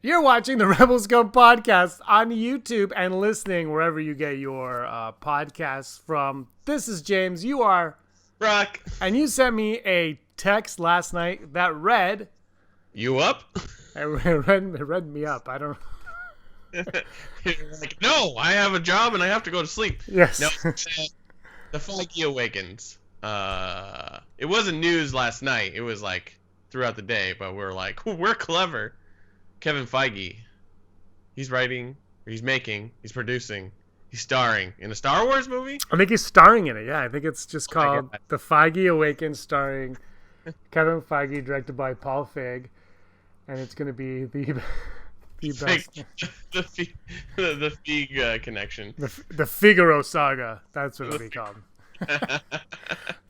You're watching the Rebel Scum podcast on YouTube and listening wherever you get your podcasts from. This is James. You are Brock. And you sent me a text last night that read... You up? It read me up. I don't... Like, no, I have a job and I have to go to sleep. Yes. No, the Feige Awakens. It wasn't news last night. It was like throughout the day, but we're like, we're clever. Kevin Feige, he's writing, he's making, he's producing, he's starring in a Star Wars movie? I think he's starring in it, yeah. I think it's just called The Feige Awakens, starring Kevin Feige, directed by Paul Feig, and it's going to be the best. the Feig connection. The Figaro saga, that's what it'll be called.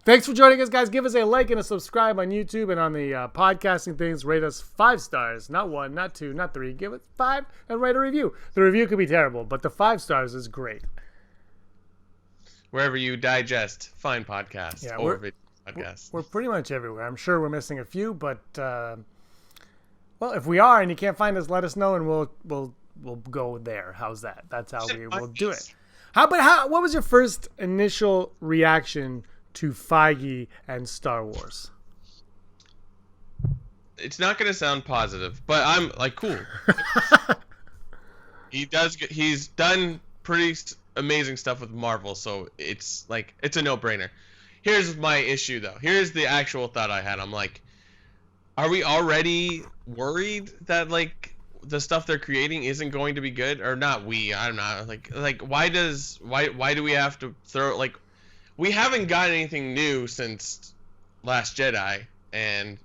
Thanks for joining us, guys. Give us a like and a subscribe on YouTube and on the podcasting things. Rate us 5 stars. Not 1, not 2, not 3. Give it 5 and write a review. The review could be terrible, but the 5 stars is great. Wherever you digest fine podcasts or video podcasts. We're pretty much everywhere. I'm sure we're missing a few, but well, if we are and you can't find us, let us know and we'll go there. How's that? That's how we will do it. What was your first initial reaction to Feige and Star Wars? It's not going to sound positive, but I'm like, cool. He's done pretty amazing stuff with Marvel, so it's like, it's a no-brainer. Here's my issue, though. Here's the actual thought I had. I'm like, are we already worried that, like, the stuff they're creating isn't going to be good? Or not I'm not. Like why do we have to throw, like, we haven't gotten anything new since Last Jedi, and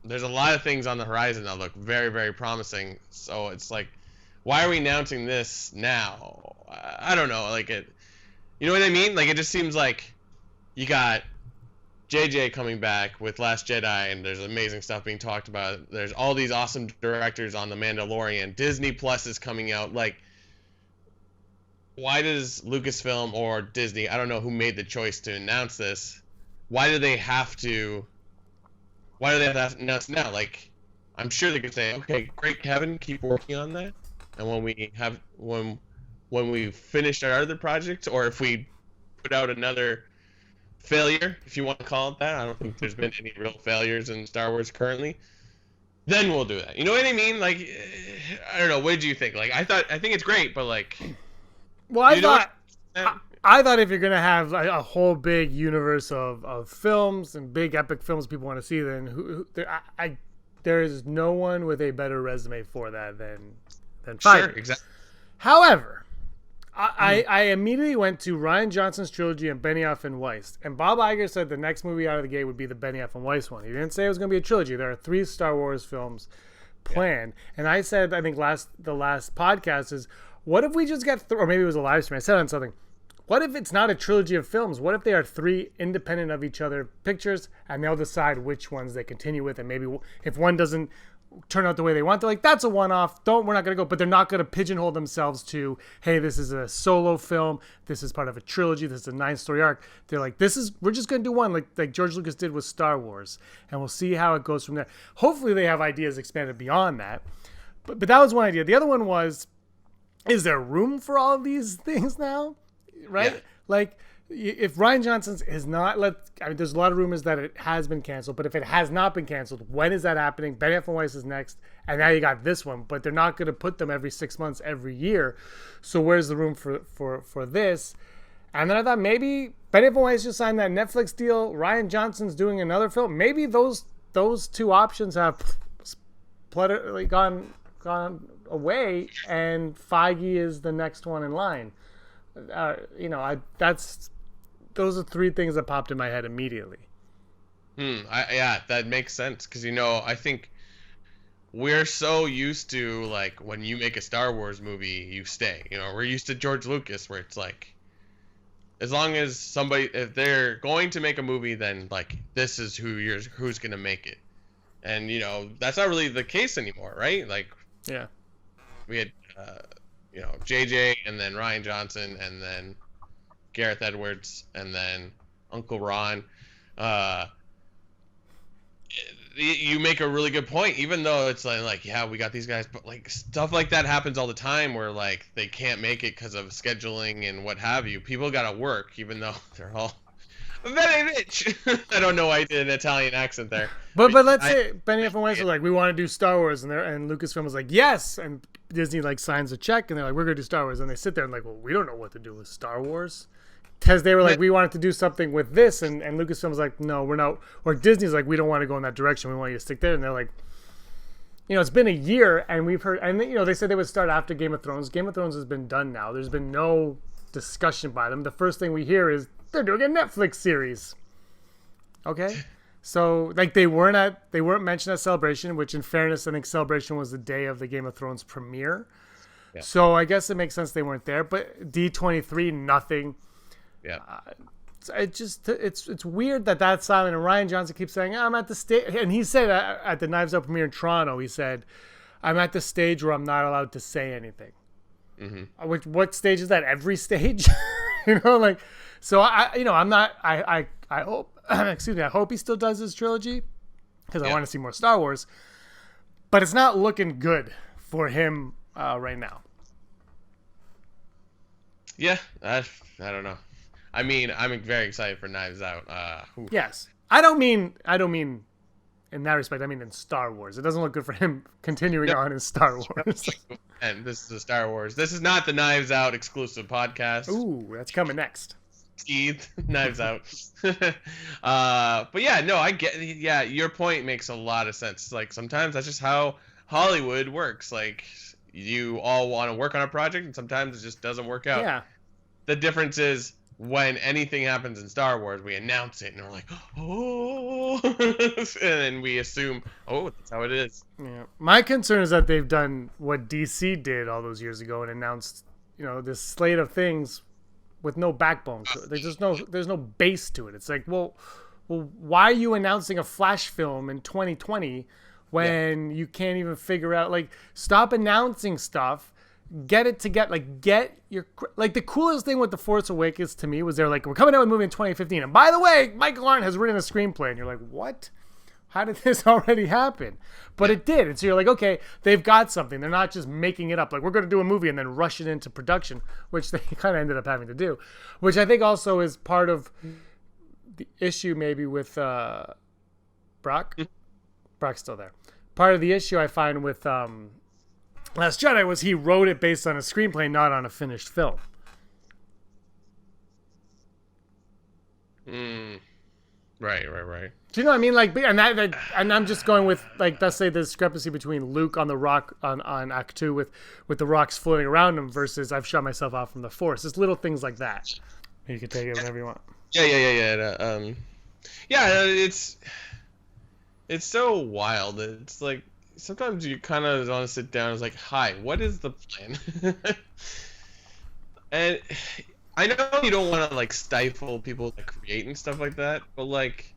there's a lot of things on the horizon that look very, very promising. So it's like, why are we announcing this now? I don't know. Like, you know what I mean? Like, it just seems like you got JJ coming back with Last Jedi, and there's amazing stuff being talked about. There's all these awesome directors on The Mandalorian. Disney Plus is coming out. Like, why does Lucasfilm or Disney, I don't know who made the choice to announce this, why do they have to announce now? Like, I'm sure they could say, okay, great, Kevin, keep working on that. And when we finish our other projects, or if we put out another failure, if you want to call it that, I don't think there's been any real failures in Star Wars currently, then we'll do that. You know what I mean? Like, I don't know. What did you think? Like, I think it's great, but like, well, I thought if you're gonna have a whole big universe of films and big epic films people want to see, then there is no one with a better resume for that than Feige. Sure, exactly. However, I immediately went to Rian Johnson's trilogy and Benioff and Weiss. And Bob Iger said the next movie out of the gate would be the Benioff and Weiss one. He didn't say it was going to be a trilogy. There are 3 Star Wars films planned. Yeah. And I said, I think the last podcast is, what if we just get or maybe it was a live stream. I said on something, what if it's not a trilogy of films? What if they are 3 independent of each other pictures, and they'll decide which ones they continue with, and maybe if one doesn't turn out the way they want, they're like, that's a one-off, we're not going to go. But they're not going to pigeonhole themselves to, hey, this is a solo film, this is part of a trilogy, this is a 9-story arc. They're like, we're just going to do one, like George Lucas did with Star Wars, and we'll see how it goes from there. Hopefully they have ideas expanded beyond that. But that was one idea. The other one was, is there room for all of these things now? Right? Yeah. Like, if Rian Johnson's is not, there's a lot of rumors that it has been canceled, but if it has not been canceled, when is that happening? Benioff and Weiss is next, and now you got this one, but they're not going to put them every 6 months, every year. So where's the room for this? And then I thought maybe Benioff and Weiss just signed that Netflix deal. Rian Johnson's doing another film. Maybe those 2 options have gone away, and Feige is the next one in line. Those are 3 things that popped in my head immediately. Yeah, that makes sense, because I think we're so used to, like, when you make a Star Wars movie, you stay. We're used to George Lucas, where it's like, as long as if they're going to make a movie, then like, this is who's gonna make it, and that's not really the case anymore, right? Like, yeah, we had JJ, and then Rian Johnson, and then Gareth Edwards, and then Uncle Ron. you make a really good point. Even though it's like, yeah, we got these guys, but like stuff like that happens all the time where like they can't make it because of scheduling and what have you. People gotta work, even though they're all very rich. I don't know why I did an Italian accent there. But let's say Benioff and Weiss was like, we want to do Star Wars, and Lucasfilm was like, yes, and Disney like signs a check, and they're like, we're gonna do Star Wars, and they sit there and like, well, we don't know what to do with Star Wars, because they were like, we wanted to do something with this, and Lucasfilm was like, no, we're not, or Disney's like, we don't want to go in that direction, we want you to stick there, and they're like, it's been a year, and we've heard, and they said they would start after Game of Thrones. Game of Thrones has been done now. There's been no discussion by them. The first thing we hear is they're doing a Netflix series. Okay, so like they weren't mentioned at Celebration, which in fairness, I think Celebration was the day of the Game of Thrones premiere. Yeah. So I guess it makes sense they weren't there. But D23, nothing. Yeah. It's weird that's silent. And Rian Johnson keeps saying, I'm at the stage, and he said at the Knives Out premiere in Toronto, he said, I'm at the stage where I'm not allowed to say anything. Mm-hmm. What stage is that? Every stage, So I hope, excuse me, I hope he still does his trilogy because I want to see more Star Wars, but it's not looking good for him right now. Yeah, I don't know. I mean, I'm very excited for Knives Out. Yes, I don't mean in that respect. I mean in Star Wars. It doesn't look good for him continuing on in Star Wars. And this is a Star Wars. This is not the Knives Out exclusive podcast. Ooh, that's coming next. Teeth, Knives Out. But yeah, no, I get. Yeah, your point makes a lot of sense. Like sometimes that's just how Hollywood works. Like you all want to work on a project, and sometimes it just doesn't work out. Yeah. The difference is when anything happens in Star Wars, we announce it, and we're like, oh, and then we assume, oh, that's how it is. Yeah. My concern is that they've done what DC did all those years ago and announced, this slate of things with no backbone. There's no base to it. It's like, well, why are you announcing a Flash film in 2020 when you can't even figure out? Like, stop announcing stuff. Get it together. Like, the coolest thing with The Force Awakens to me was they're like, we're coming out with a movie in 2015, and by the way, Michael Arndt has written a screenplay, and you're like, what? How did this already happen? But it did. And so you're like, okay, they've got something. They're not just making it up. Like, we're going to do a movie and then rush it into production, which they kind of ended up having to do, which I think also is part of the issue maybe with Brock. Brock's still there. Part of the issue I find with Last Jedi was he wrote it based on a screenplay, not on a finished film. Right. Do you know what I mean? Like, and I'm just going with, like, let's say the discrepancy between Luke on the rock on Act 2 with the rocks floating around him versus I've shut myself off from the Force. It's little things like that. You can take it whenever you want. Yeah. It's so wild. It's like sometimes you kind of want to sit down and it's like, hi, what is the plan? And I know you don't want to like stifle people that create and stuff like that, but like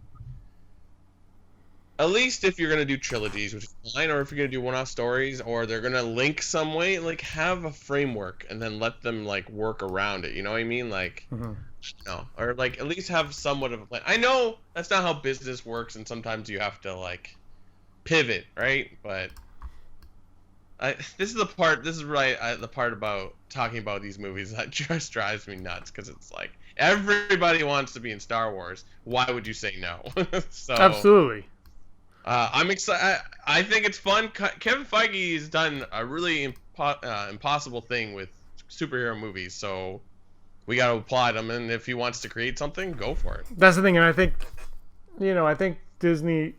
at least if you're gonna do trilogies, which is fine, or if you're gonna do one-off stories, or they're gonna link some way, like have a framework and then let them like work around it. You know what I mean? Like, no, or like at least have somewhat of a plan. I know that's not how business works, and sometimes you have to like pivot, right? But this is the part about talking about these movies that just drives me nuts, because it's like everybody wants to be in Star Wars. Why would you say no? So absolutely. I'm excited. I think it's fun. Kevin Feige has done a really impossible thing with superhero movies, so we got to applaud him. And if he wants to create something, go for it. That's the thing, and I think Disney,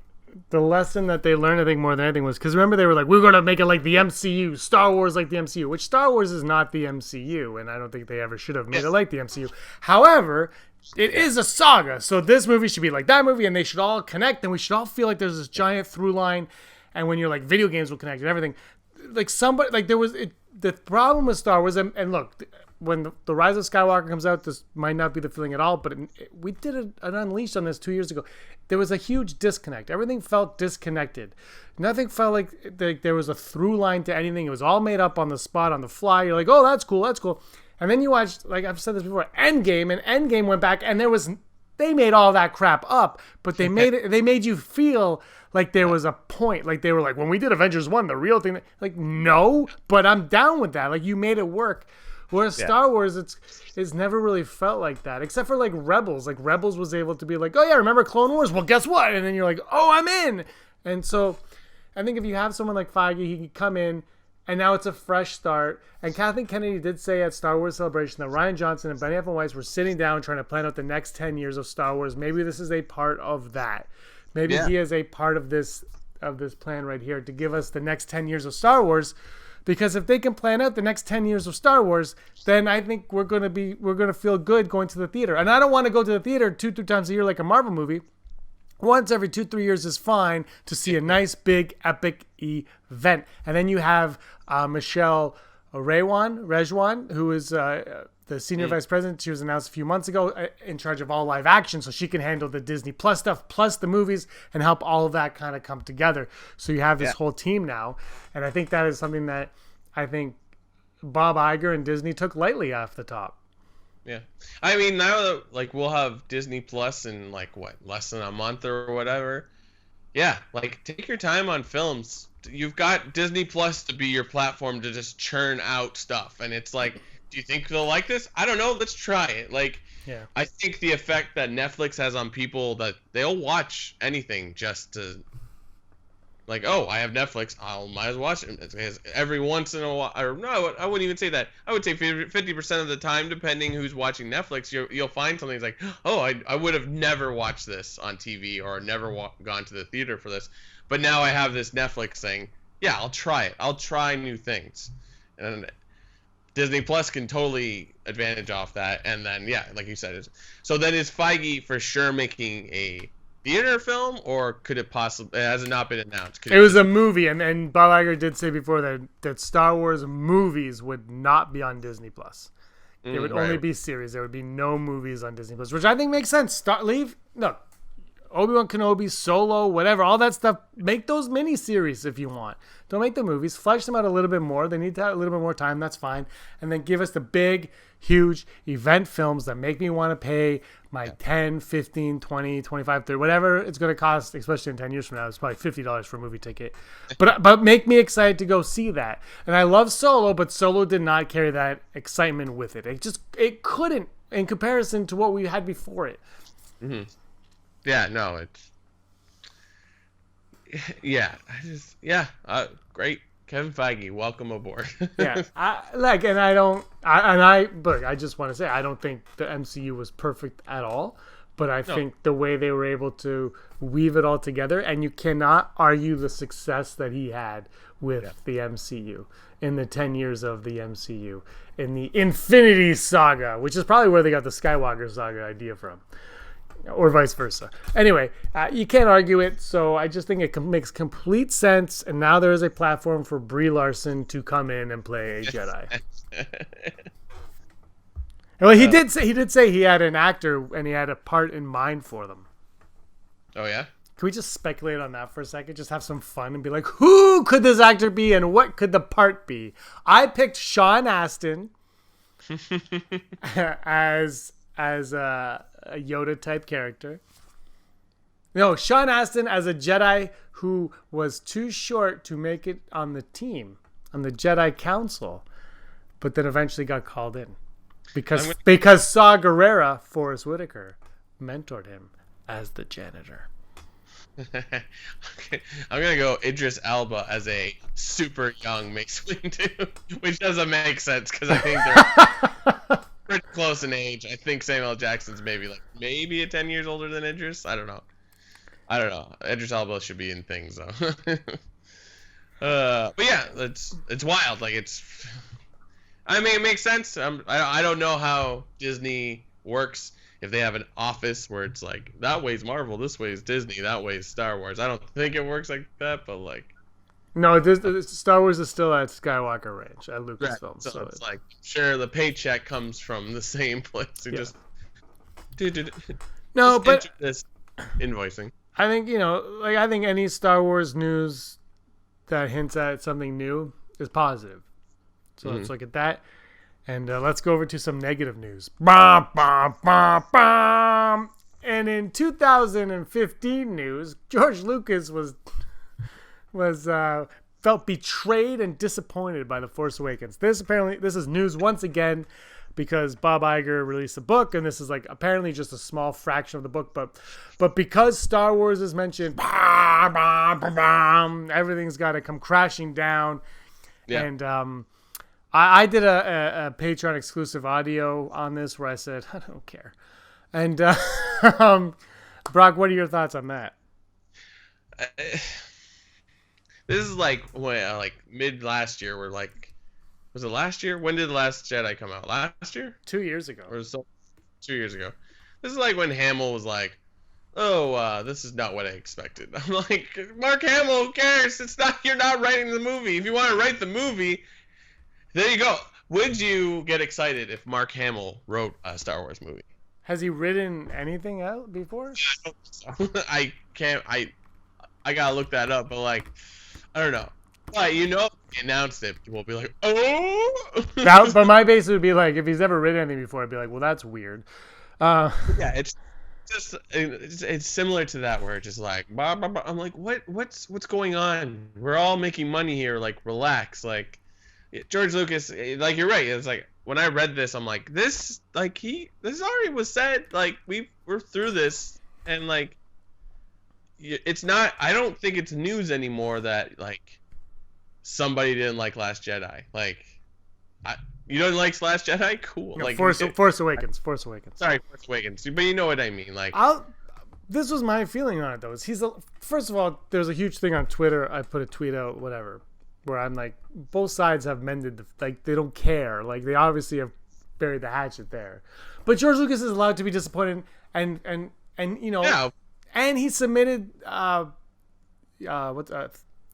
the lesson that they learned, I think more than anything, was because remember they were like, we're going to make it like the MCU, Star Wars like the MCU, which Star Wars is not the MCU, and I don't think they ever should have made it like the MCU. However, it is a saga, so this movie should be like that movie, and they should all connect, and we should all feel like there's this giant through line, and when you're like, video games will connect and everything. Like somebody, like there was, the problem with Star Wars, and look, when the Rise of Skywalker comes out, this might not be the feeling at all, but we did an Unleashed on this 2 years ago. There was a huge disconnect. Everything felt disconnected. Nothing felt like there was a through line to anything. It was all made up on the spot, on the fly. You're like, oh, that's cool. And then you watched, like I've said this before, Endgame, and Endgame went back, and they made all that crap up, but they made you feel Like there was a point. Like they were like, when we did Avengers 1, the real thing. Like, no, but I'm down with that. Like you made it work. Whereas Star Wars, it's never really felt like that, except for like Rebels. Like Rebels was able to be like, oh yeah, remember Clone Wars? Well, guess what? And then you're like, oh, I'm in. And so I think if you have someone like Feige, he can come in. And now it's a fresh start. And Kathleen Kennedy did say at Star Wars Celebration that Rian Johnson and Benioff and Weiss were sitting down trying to plan out the next 10 years of Star Wars. Maybe this is a part of that. Maybe he is a part of this plan right here to give us the next 10 years of Star Wars. Because if they can plan out the next 10 years of Star Wars, then I think we're gonna feel good going to the theater. And I don't want to go to the theater two times a year like a Marvel movie. Once every 2-3 years is fine to see a nice, big, epic event. And then you have Michelle Rejwan, who is the senior vice president. She was announced a few months ago in charge of all live action. So she can handle the Disney Plus stuff, plus the movies, and help all of that kind of come together. So you have this whole team now. And I think that is something that I think Bob Iger and Disney took lightly off the top. Yeah, I mean now that like we'll have Disney Plus in like what, less than a month or whatever. Yeah, like take your time on films. You've got Disney Plus to be your platform to just churn out stuff, and it's like, do you think they'll like this? I don't know. Let's try it. Like, I think the effect that Netflix has on people, that they'll watch anything just to. Like, oh, I have Netflix. Might as well watch it. Because every once in a while, or no, I wouldn't even say that. I would say 50% of the time, depending who's watching Netflix, you'll find something that's like, oh, I would have never watched this on TV or never gone to the theater for this. But now I have this Netflix thing. Yeah, I'll try it. I'll try new things. And Disney Plus can totally advantage off that. And then, yeah, like you said, so then is Feige for sure making a theater film, or could it possibly? Has it not been announced? It was a movie, and Bob Iger did say before that Star Wars movies would not be on Disney Plus. It would only be series. There would be no movies on Disney Plus, which I think makes sense. Obi-Wan Kenobi, Solo, whatever, all that stuff. Make those mini-series if you want. Don't make the movies. Flesh them out a little bit more. They need to have a little bit more time. That's fine. And then give us the big, huge event films that make me want to pay my 10, 15, 20, 25, 30, whatever it's going to cost, especially in 10 years from now. It's probably $50 for a movie ticket. But make me excited to go see that. And I love Solo, but Solo did not carry that excitement with it. It couldn't in comparison to what we had before it. Mm-hmm. Yeah, no, it's great. Kevin Feige, welcome aboard. I just want to say I don't think the MCU was perfect at all, but I think the way they were able to weave it all together, and you cannot argue the success that he had with the MCU in the 10 years of the MCU in the Infinity Saga, which is probably where they got the Skywalker Saga idea from. Or vice versa. Anyway, you can't argue it, so I just think it makes complete sense, and now there is a platform for Brie Larson to come in and play a Jedi. Well, he did say he had an actor and he had a part in mind for them. Oh yeah? Can we just speculate on that for a second? Just have some fun and be like, who could this actor be and what could the part be? I picked Sean Astin as a Yoda type character. No, Sean Astin as a Jedi who was too short to make it on the team, on the Jedi Council, but then eventually got called in because Saw Gerrera, Forrest Whitaker, mentored him as the janitor. Okay. I'm gonna go Idris Elba as a super young Mace Windu, which doesn't make sense because I think they're pretty close in age. I think Samuel L. Jackson's maybe a 10 years older than Idris. I don't know. Idris Elba should be in things though. But yeah, it's wild. It makes sense. I don't know how Disney works. If they have an office where it's like, that way's Marvel, this way's Disney, that way's Star Wars. I don't think it works like that, but no, Star Wars is still at Skywalker Ranch at Lucasfilm. So it's sure, the paycheck comes from the same place. Just no, but this invoicing. I think I think any Star Wars news that hints at something new is positive. So let's look at that. And let's go over to some negative news. And in 2015 news, George Lucas was felt betrayed and disappointed by The Force Awakens. This is news once again because Bob Iger released a book, and this is like apparently just a small fraction of the book, but because Star Wars is mentioned, everything's got to come crashing down. Yeah. And I did a Patreon exclusive audio on this where I said I don't care. And Brock, what are your thoughts on that? This is like when, like mid last year. We're like, was it last year? When did The Last Jedi come out? Last year? 2 years ago. Or so? 2 years ago. This is like when Hamill was like, "Oh, this is not what I expected." I'm like, Mark Hamill, who cares? It's not. You're not writing the movie. If you want to write the movie, there you go. Would you get excited if Mark Hamill wrote a Star Wars movie? Has he written anything out before? I can't. I gotta look that up, but like, I don't know. But he announced it, people will be like, "Oh." But my base would be like, if he's ever written anything before, I'd be like, "Well, that's weird." Yeah, it's just it's similar to that where it's just like, blah, blah, blah. I'm like, what's going on? We're all making money here. Like, relax. Like, George Lucas, like you're right. It's like when I read this, I'm like, this already was said. Like we're through this, and like. It's not. I don't think it's news anymore that like somebody didn't like Last Jedi. Like, you don't like Last Jedi? Cool. No, like Force Awakens. Force Awakens. Sorry, Force Awakens. But you know what I mean. Like, this was my feeling on it though. First of all, there's a huge thing on Twitter. I put a tweet out, whatever, where I'm like, both sides have mended. They don't care. Like they obviously have buried the hatchet there. But George Lucas is allowed to be disappointed, and you know. Yeah. And he submitted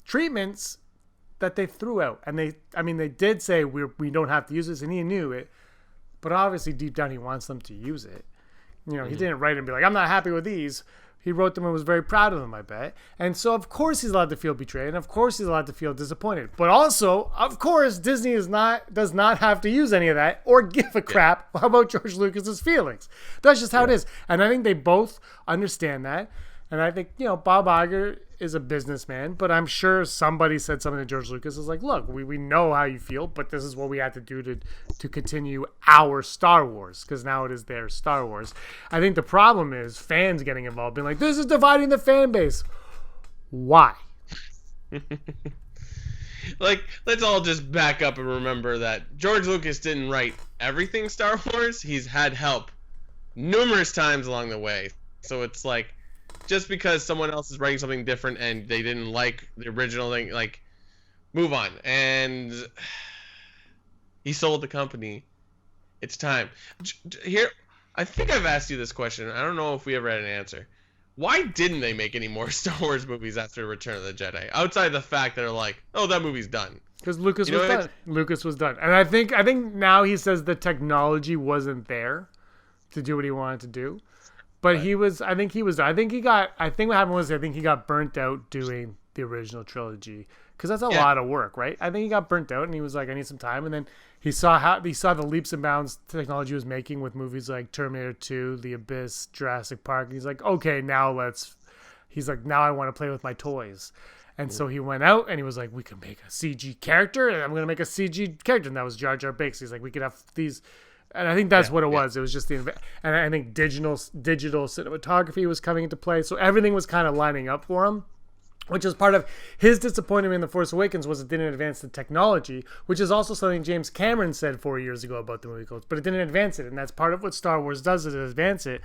treatments that they threw out, and they did say we don't have to use this, and he knew it, but obviously deep down he wants them to use it. You know, he didn't write and be like, "I'm not happy with these." He wrote them and was very proud of them, I bet. And so, of course, he's allowed to feel betrayed, and of course, he's allowed to feel disappointed. But also, of course, Disney does not have to use any of that or give a crap about George Lucas's feelings. That's just how it is. And I think they both understand that. And I think, Bob Iger is a businessman, but I'm sure somebody said something to George Lucas is like, look, we know how you feel, but this is what we have to do to continue our Star Wars, because now it is their Star Wars. I think the problem is fans getting involved, being like, this is dividing the fan base. Why? Like, let's all just back up and remember that George Lucas didn't write everything Star Wars. He's had help numerous times along the way. So it's like, just because someone else is writing something different and they didn't like the original thing, like, move on. And he sold the company. It's time. Here, I think I've asked you this question. I don't know if we ever had an answer. Why didn't they make any more Star Wars movies after Return of the Jedi? Outside the fact that they're like, oh, that movie's done. Because Lucas was done. Lucas was done. And I think now he says the technology wasn't there to do what he wanted to do. But right. I think what happened was, I think he got burnt out doing the original trilogy. Because that's a lot of work, right? I think he got burnt out and he was like, I need some time. And then he saw the leaps and bounds technology was making with movies like Terminator 2, The Abyss, Jurassic Park. And he's like, okay, now I want to play with my toys. And so he went out and he was like, we can make a CG character, and I'm going to make a CG character. And that was Jar Jar Binks. He's like, we could have these. And I think that's what it was. It was just and I think digital cinematography was coming into play. So everything was kind of lining up for him, which is part of his disappointment in The Force Awakens was it didn't advance the technology, which is also something James Cameron said 4 years ago about the movie codes, but it didn't advance it. And that's part of what Star Wars does, is advance it.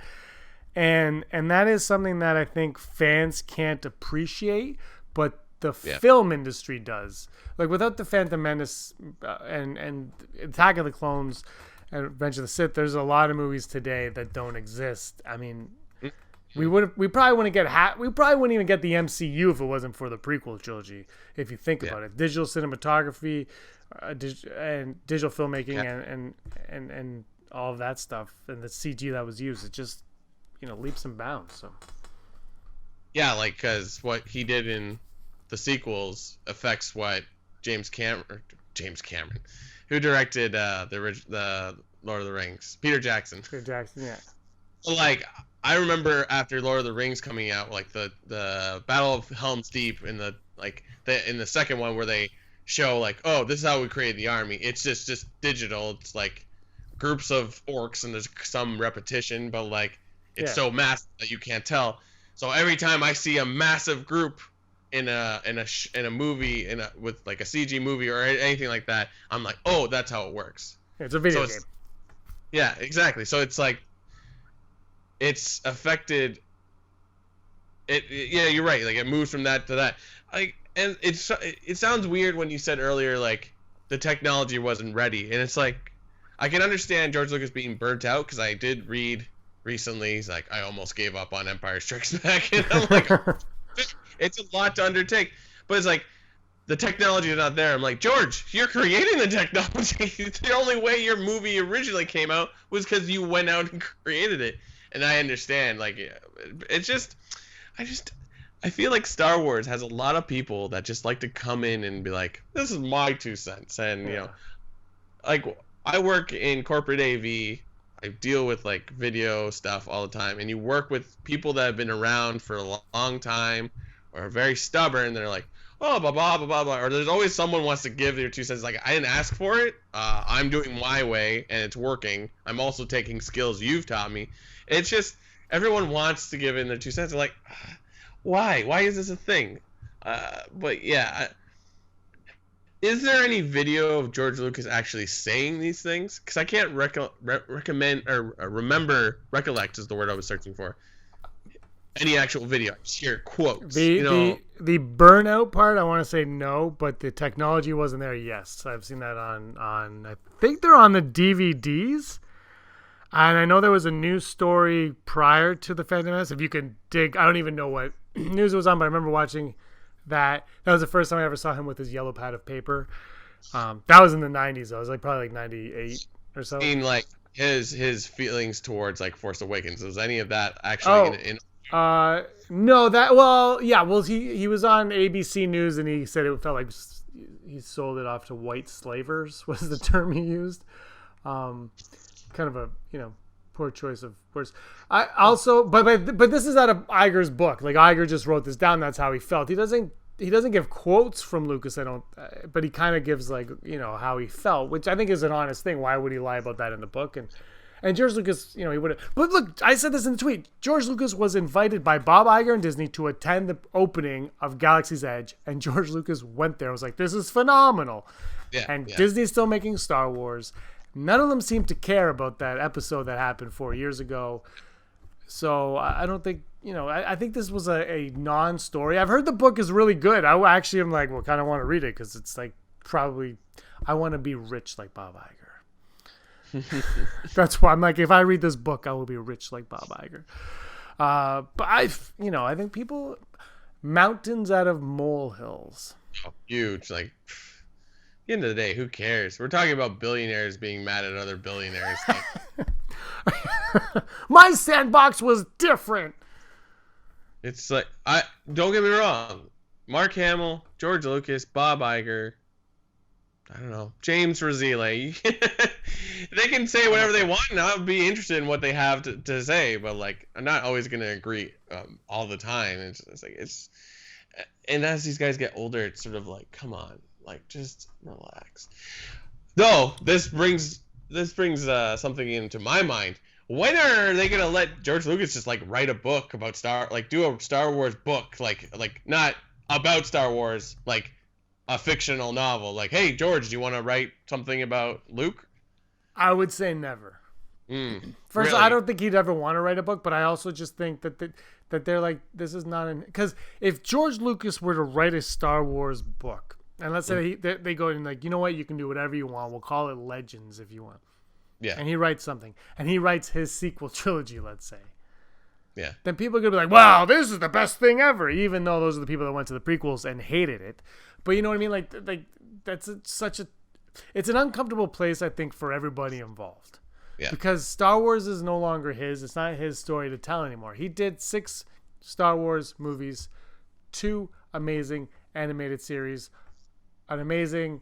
And that is something that I think fans can't appreciate, but the film industry does. Like without the Phantom Menace and Attack of the Clones and Revenge of the Sith, there's a lot of movies today that don't exist. I mean, we probably wouldn't even get the MCU if it wasn't for the prequel trilogy. If you think about it, digital cinematography, and digital filmmaking, and all of that stuff, and the CG that was used, it just leaps and bounds. So yeah, like because what he did in the sequels affects what James Cameron, who directed the Lord of the Rings, Peter Jackson. Yeah. Like, I remember after Lord of the Rings coming out, like the Battle of Helm's Deep in in the second one where they show like, oh, this is how we created the army. It's just digital. It's like groups of orcs and there's some repetition, but like it's so massive that you can't tell. So every time I see a massive group in a movie with like a CG movie or anything like that, I'm like, oh, that's how it works. It's a video game. Yeah, exactly. So it's like it's affected. Yeah, you're right. Like it moves from that to that. And it sounds weird when you said earlier like the technology wasn't ready, and it's like I can understand George Lucas being burnt out because I did read recently. He's like, I almost gave up on Empire Strikes Back, and I'm like, it's a lot to undertake. But it's like the technology is not there. I'm like, George, you're creating the technology. The only way your movie originally came out was because you went out and created it. And I understand, like, it's just, I feel like Star Wars has a lot of people that just like to come in and be like, this is my 2 cents. And, you know, like, I work in corporate AV. I deal with, like, video stuff all the time. And you work with people that have been around for a long time or are very stubborn. They're like, oh, blah, blah, blah, blah, blah. Or there's always someone wants to give their 2 cents. Like, I didn't ask for it. I'm doing my way, and it's working. I'm also taking skills you've taught me. It's just everyone wants to give in their 2 cents. They're like, why? Why is this a thing? But yeah, is there any video of George Lucas actually saying these things? Because I can't recommend or recollect is the word I was searching for. Any actual video? I just hear quotes. The burnout part, I want to say no, but the technology wasn't there. Yes, I've seen that on. I think they're on the DVDs. And I know there was a news story prior to the Phantom Menace. If you can dig, I don't even know what news it was on, but I remember watching that. That was the first time I ever saw him with his yellow pad of paper. That was in the 90s. I was like probably like 98 or so. I mean, like his feelings towards like Force Awakens. Was any of that actually in no, well, he was on ABC News and he said it felt like he sold it off to white slavers was the term he used. Kind of a poor choice of words. I also but this is out of Iger's book. Like Iger just wrote this down. That's how he felt. He doesn't give quotes from Lucas. But he kind of gives like how he felt, which I think is an honest thing. Why would he lie about that in the book? And George Lucas, he would have. But look, I said this in the tweet. George Lucas was invited by Bob Iger and Disney to attend the opening of Galaxy's Edge, and George Lucas went there. I was like, this is phenomenal. Disney's still making Star Wars. None of them seem to care about that episode that happened 4 years ago. So I don't think, I think this was a non-story. I've heard the book is really good. I actually am like, kind of want to read it because it's like probably, I want to be rich like Bob Iger. That's why I'm like, if I read this book, I will be rich like Bob Iger. But I think people, mountains out of molehills. Oh, huge, like... At the end of the day, who cares? We're talking about billionaires being mad at other billionaires. My sandbox was different. It's like, don't get me wrong. Mark Hamill, George Lucas, Bob Iger, I don't know, James Razile. They can say whatever they want, and I'll be interested in what they have to say. But like, I'm not always going to agree all the time. It's like and as these guys get older, it's sort of like, come on. Like, just relax. Though this brings something into my mind. When are they gonna let George Lucas just like write a book about do a Star Wars book, like not about Star Wars, like a fictional novel? Like, hey George, do you want to write something about Luke? I would say never. First, really? I don't think he'd ever want to write a book, but I also just think that they're like, this is not because if George Lucas were to write a Star Wars book. And let's say they go and like, you know what? You can do whatever you want. We'll call it Legends if you want. Yeah. And he writes something. And he writes his sequel trilogy, let's say. Yeah. Then people are going to be like, wow, this is the best thing ever. Even though those are the people that went to the prequels and hated it. But you know what I mean? Like that's it's an uncomfortable place, I think, for everybody involved. Yeah. Because Star Wars is no longer his. It's not his story to tell anymore. He did 6 Star Wars movies, 2 amazing animated series, an amazing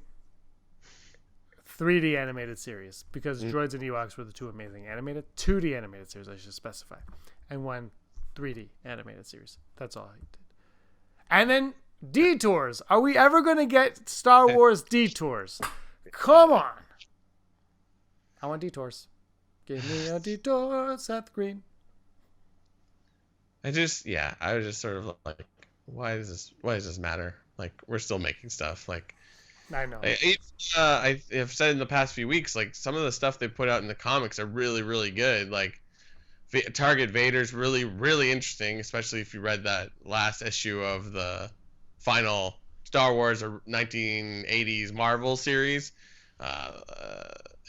3D animated series, because Droids and Ewoks were the 2 amazing animated 2D animated series, I should specify. and one 3D animated series. That's all he did. And then detours. Are we ever going to get Star Wars detours? Come on. I want detours. Give me a detour, Seth Green. I was just sort of like, why does this matter? Like, we're still making stuff. Like, I know. I have said in the past few weeks, like, some of the stuff they put out in the comics are really, really good. Like, Target Vader's really, really interesting, especially if you read that last issue of the final Star Wars or 1980s Marvel series.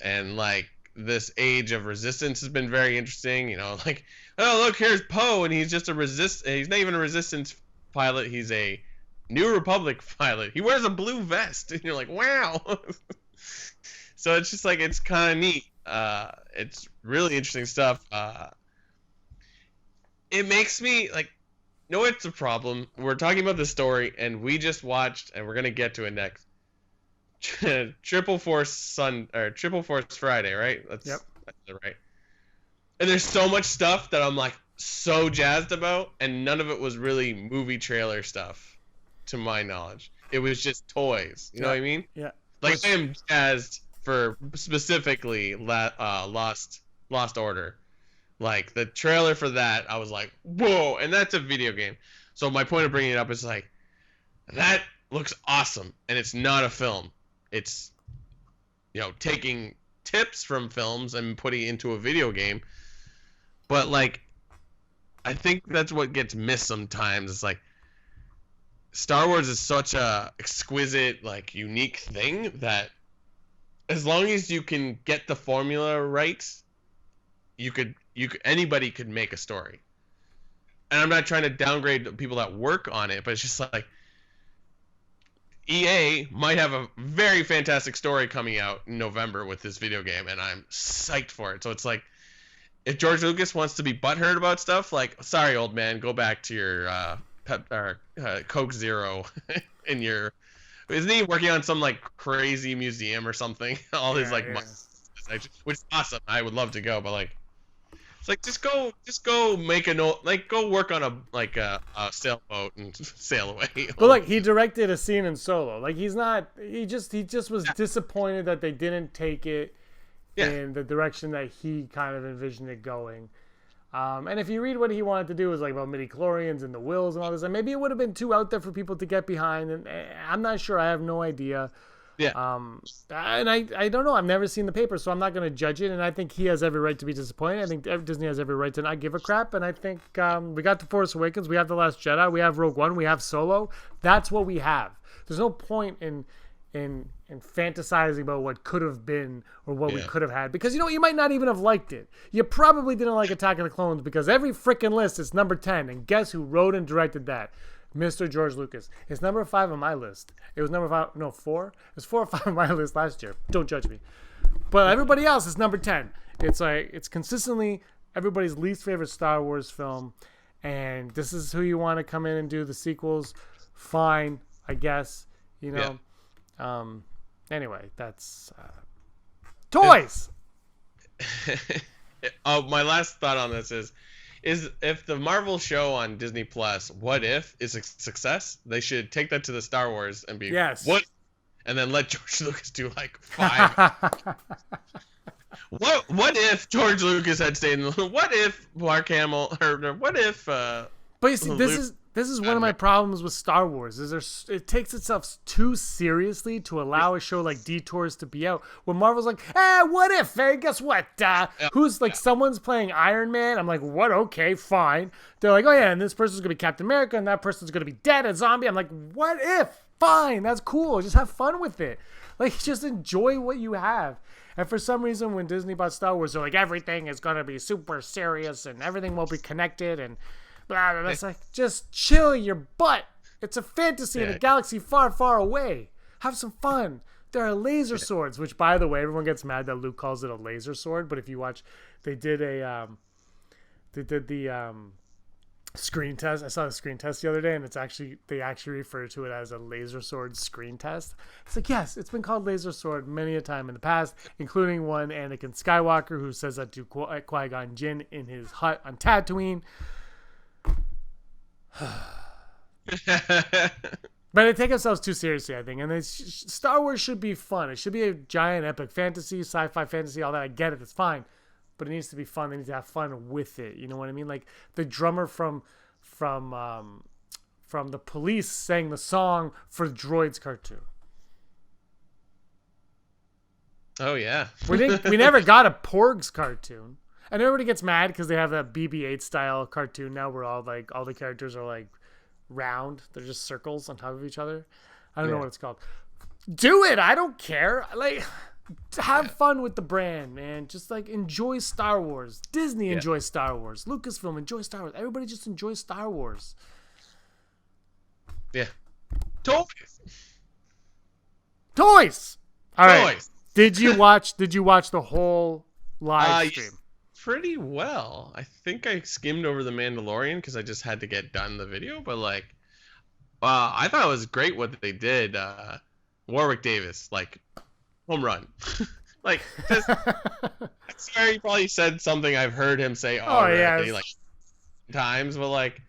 And, like, this Age of Resistance has been very interesting. You know, like, oh, look, here's Poe, and he's just he's not even a Resistance pilot. He's a New Republic pilot. He wears a blue vest, and you're like, wow. So it's just like, it's kind of neat. It's really interesting stuff. It makes me like, no, it's a problem. We're talking about the story, and we just watched, and we're gonna get to it next. Triple Force Friday, right? That's it, right? And there's so much stuff that I'm like so jazzed about, and none of it was really movie trailer stuff, to my knowledge. It was just toys. You know what I mean? Yeah. Like, I am jazzed for specifically Lost Order. Like, the trailer for that, I was like, whoa! And that's a video game. So my point of bringing it up is like, that looks awesome, and it's not a film. It's, you know, taking tips from films and putting it into a video game. But, like, I think that's what gets missed sometimes. It's like, Star Wars is such a exquisite, like, unique thing that as long as you can get the formula right, anybody could make a story. And I'm not trying to downgrade the people that work on it, but it's just like, EA might have a very fantastic story coming out in November with this video game, and I'm psyched for it. So it's like, if George Lucas wants to be butthurt about stuff, like, sorry, old man, go back to your Coke Zero in your... Isn't he working on some, like, crazy museum or something? All his, like, which is awesome. I would love to go, but, like, it's like, just go make go work on a sailboat and sail away. But like, he directed a scene in Solo. Like, he just was disappointed that they didn't take it in the direction that he kind of envisioned it going. And if you read what he wanted to do, it was like about midi-chlorians and the wills and all this, and maybe it would have been too out there for people to get behind. And I'm not sure. I have no idea. Yeah. And I don't know. I've never seen the paper, so I'm not going to judge it. And I think he has every right to be disappointed. I think Disney has every right to not give a crap. And I think we got The Force Awakens. We have The Last Jedi. We have Rogue One. We have Solo. That's what we have. There's no point in fantasizing about what could have been or what we could have had. Because, you know, you might not even have liked it. You probably didn't like Attack of the Clones because every freaking list is number 10. And guess who wrote and directed that? Mr. George Lucas. It's number 5 on my list. It was number 5. No, 4. It was 4 or 5 on my list last year. Don't judge me. But everybody else is number 10. It's like, it's consistently everybody's least favorite Star Wars film. And this is who you want to come in and do the sequels. Fine, I guess. You know. Yeah. Anyway, that's toys. My last thought on this is if the Marvel show on Disney Plus, What If, is a success, they should take that to the Star Wars and be what, and then let George Lucas do like 5. What if George Lucas had stayed in? What if Mark Hamill or what if? But you see, this is one of my problems with Star Wars. It takes itself too seriously to allow a show like Detours to be out. When Marvel's like, what if? Hey, guess what? Someone's playing Iron Man. I'm like, what? Okay, fine. They're like, oh yeah, and this person's gonna be Captain America, and that person's gonna be dead, a zombie. I'm like, what if? Fine, that's cool. Just have fun with it. Like, just enjoy what you have. And for some reason, when Disney bought Star Wars, they're like, everything is gonna be super serious, and everything will be connected, and blah, blah, blah. It's like, just chill your butt. It's a fantasy in a galaxy far, far away. Have some fun. There are laser swords, which, by the way, everyone gets mad that Luke calls it a laser sword. But if you watch, they did the screen test. I saw a screen test the other day, and they actually refer to it as a laser sword screen test. It's like, yes, it's been called laser sword many a time in the past, including one Anakin Skywalker who says that to Qui-Gon Jinn in his hut on Tatooine. But they take themselves too seriously, I think. And Star Wars should be fun. It should be a giant epic fantasy, sci-fi fantasy, all that. I get it. It's fine. But it needs to be fun. They need to have fun with it. You know what I mean? Like the drummer from the Police sang the song for Droids cartoon. Oh yeah. We never got a Porgs cartoon. And everybody gets mad because they have that BB-8 style cartoon now where all the characters are like round. They're just circles on top of each other. I don't know what it's called. Do it. I don't care. Like, have fun with the brand, man. Just like enjoy Star Wars. Disney enjoys Star Wars. Lucasfilm enjoys Star Wars. Everybody just enjoys Star Wars. Yeah. Toys. All right. Did you watch the whole live stream? Pretty well. I think I skimmed over the Mandalorian because I just had to get done the video, but like I thought it was great what they did. Warwick Davis, like, home run. Like, just, I swear he probably said something I've heard him say already, like times, but like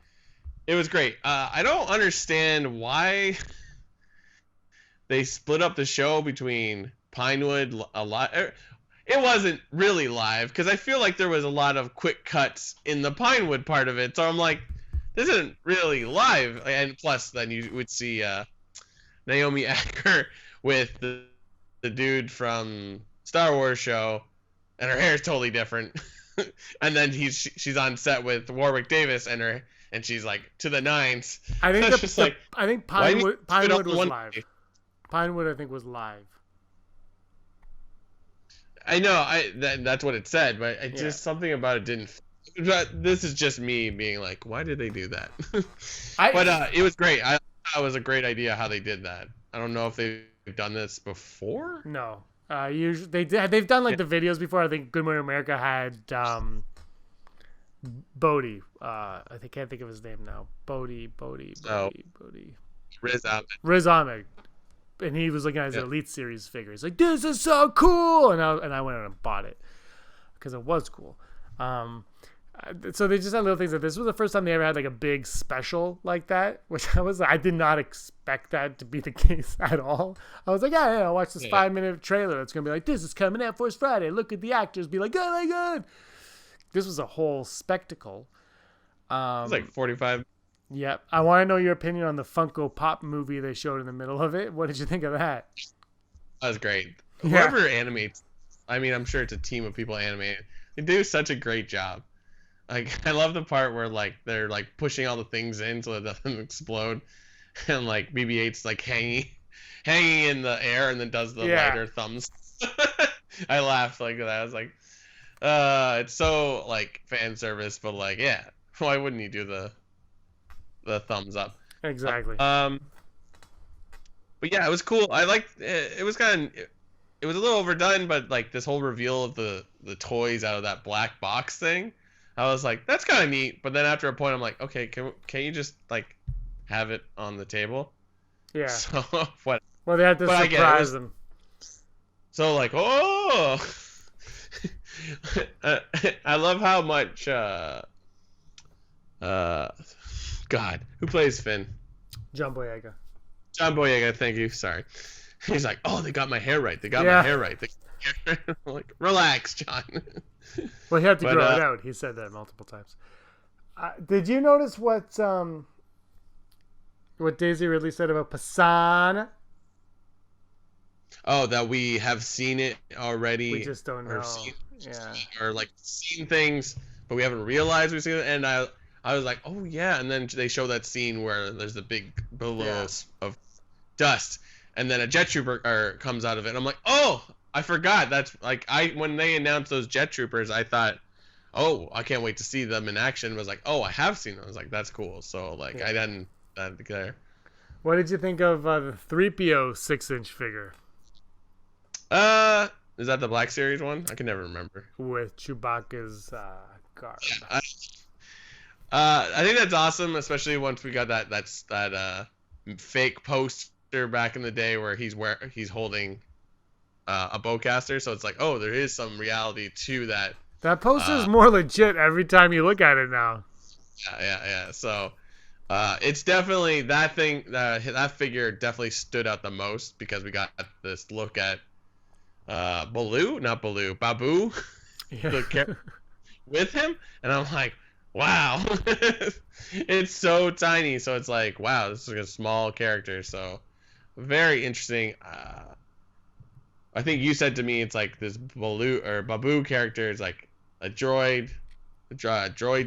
it was great. I don't understand why they split up the show between Pinewood a lot. It wasn't really live because I feel like there was a lot of quick cuts in the Pinewood part of it. So I'm like, this isn't really live. And plus, then you would see Naomi Acker with the dude from Star Wars show, and her hair is totally different. And then she's on set with Warwick Davis, and she's like to the nines. I think Pinewood was live. Pinewood, I think, was live. I know, that's what it said, but just something about it didn't. This is just me being like, why did they do that? But it was great. I thought it was a great idea how they did that. I don't know if they've done this before. No, usually they've done like the videos before. I think Good Morning America had Bodie. I can't think of his name now. Bodie. Riz Ahmed. And he was looking at his Elite Series figure. He's like, "This is so cool!" And I went out and bought it because it was cool. So they just had little things like this was the first time they ever had like a big special like that, which I did not expect that to be the case at all. I was like, yeah, I'll watch this 5-minute trailer. It's gonna be like, this is coming out for us Friday. Look at the actors, be like, oh my god, this was a whole spectacle. It was like 45. Yep. I want to know your opinion on the Funko Pop movie they showed in the middle of it. What did you think of that? That was great. Whoever animates, I mean, I'm sure it's a team of people animating. They do such a great job. Like, I love the part where like they're like pushing all the things in so it doesn't explode, and like BB-8's like hanging in the air and then does the lighter thumbs. I laughed like that. I was like, it's so like fan service, but like, yeah, why wouldn't he do the thumbs up? Exactly. But yeah, it was cool. I liked it. It was kind of, it was a little overdone, but like this whole reveal of the toys out of that black box thing, I was like, that's kind of neat. But then after a point, I'm like, okay, can you just like have it on the table? Yeah. So what? Well, they had to surprise them. So like, oh, I love how much. God, who plays Finn? John Boyega. John Boyega, thank you. Sorry. He's like, oh, they got my hair right. They got my hair right. I'm like, relax, John. Well, he had to grow it out. He said that multiple times. Did you notice what Daisy Ridley said about Pasan? Oh, that we have seen it already. We just don't know. Or like seen things, but we haven't realized we've seen it. And I was like, oh yeah. And then they show that scene where there's a big billows of dust, and then a jet trooper comes out of it. And I'm like, oh, I forgot. That's like when they announced those jet troopers, I thought, oh, I can't wait to see them in action. I was like, oh, I have seen them. I was like, that's cool. So like I didn't there. What did you think of the 3PO 6-inch figure? Is that the Black Series one? I can never remember. With Chewbacca's guard. Yeah, I think that's awesome, especially once we got that fake poster back in the day where he's holding a bowcaster. So it's like, oh, there is some reality to that. That poster is more legit every time you look at it now. Yeah. So it's definitely that thing. That figure definitely stood out the most because we got this look at Babu, Yeah. with him, and I'm like, wow, it's so tiny. So it's like, wow, this is a small character. So very interesting. I think you said to me it's like this Babu character is like a droid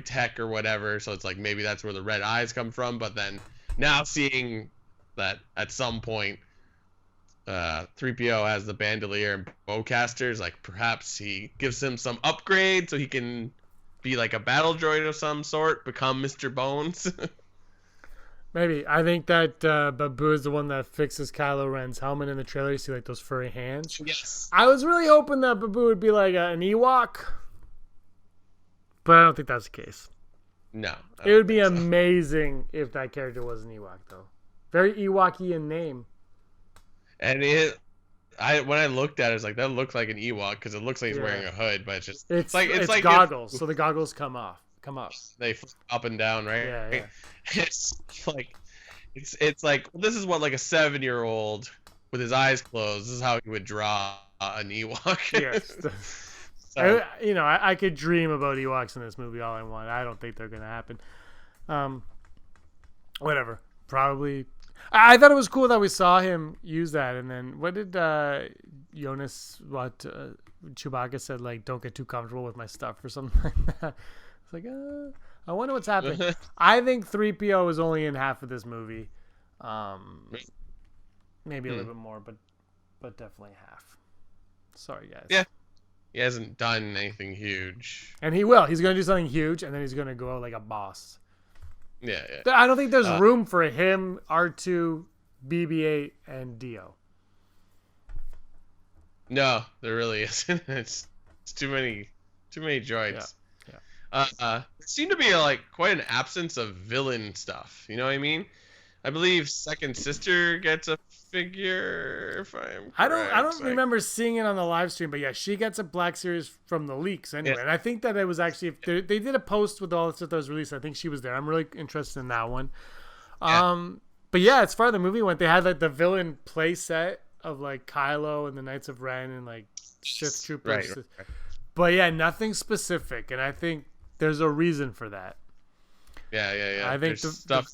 tech or whatever. So it's like maybe that's where the red eyes come from. But then now seeing that at some point 3PO has the bandolier and bowcasters, like perhaps he gives him some upgrade so he can be like a battle droid of some sort, become Mr. Bones. Maybe. I think that Babu is the one that fixes Kylo Ren's helmet in the trailer. You see like those furry hands. Yes. I was really hoping that Babu would be like an Ewok, but I don't think that's the case. No. It would be amazing if that character was an Ewok, though. Very Ewok-y in name. And when I looked at it, I was like, that looks like an Ewok because it looks like he's wearing a hood, but it's like goggles, so the goggles come up. They flip up and down, right? Yeah. It's like it's like this is what like a 7-year-old with his eyes closed. This is how he would draw an Ewok. Yes. So, I could dream about Ewoks in this movie all I want. I don't think they're gonna happen. Whatever. Probably. I thought it was cool that we saw him use that, and then what did Chewbacca said, like, don't get too comfortable with my stuff or something like that. It's like, I wonder what's happening. I think 3PO is only in half of this movie. Maybe a little bit more, but definitely half. Sorry, guys. Yeah. He hasn't done anything huge. And he will. He's going to do something huge, and then he's going to go out like a boss. Yeah. I don't think there's room for him, R2, BB-8, and Dio. No, there really isn't. It's too many droids. Yeah. There seemed to be like quite an absence of villain stuff. You know what I mean? I believe Second Sister gets a figure. If I'm correct. I don't remember seeing it on the live stream, but yeah, she gets a Black Series from the leaks anyway. Yeah. And I think that it was actually they did a post with all the stuff that was released. I think she was there. I'm really interested in that one. Yeah. But yeah, as far as the movie went, they had like the villain play set of like Kylo and the Knights of Ren and like Sith troopers. Right. But yeah, nothing specific, and I think there's a reason for that. Yeah. I think there's stuff.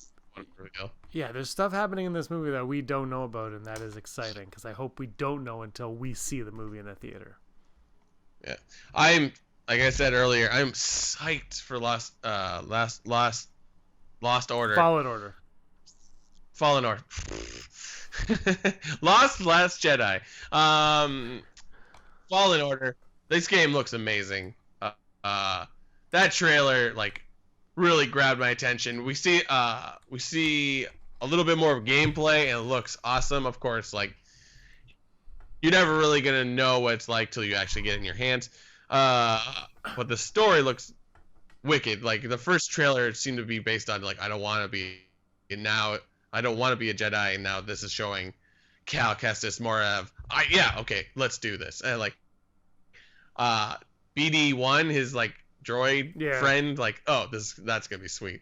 Yeah, there's stuff happening in this movie that we don't know about, and that is exciting because I hope we don't know until we see the movie in the theater. Yeah, I'm like I said earlier, I'm psyched for Lost Order. Fallen Order. Last Jedi. Fallen Order. This game looks amazing. That trailer like really grabbed my attention. We see a little bit more of gameplay and it looks awesome. Of course, like you're never really gonna know what it's like till you actually get it in your hands. But the story looks wicked. Like the first trailer seemed to be based on like I don't want to be a Jedi, and now this is showing Cal Kestis more of okay, let's do this. And like BD1, his like droid friend, like that's gonna be sweet.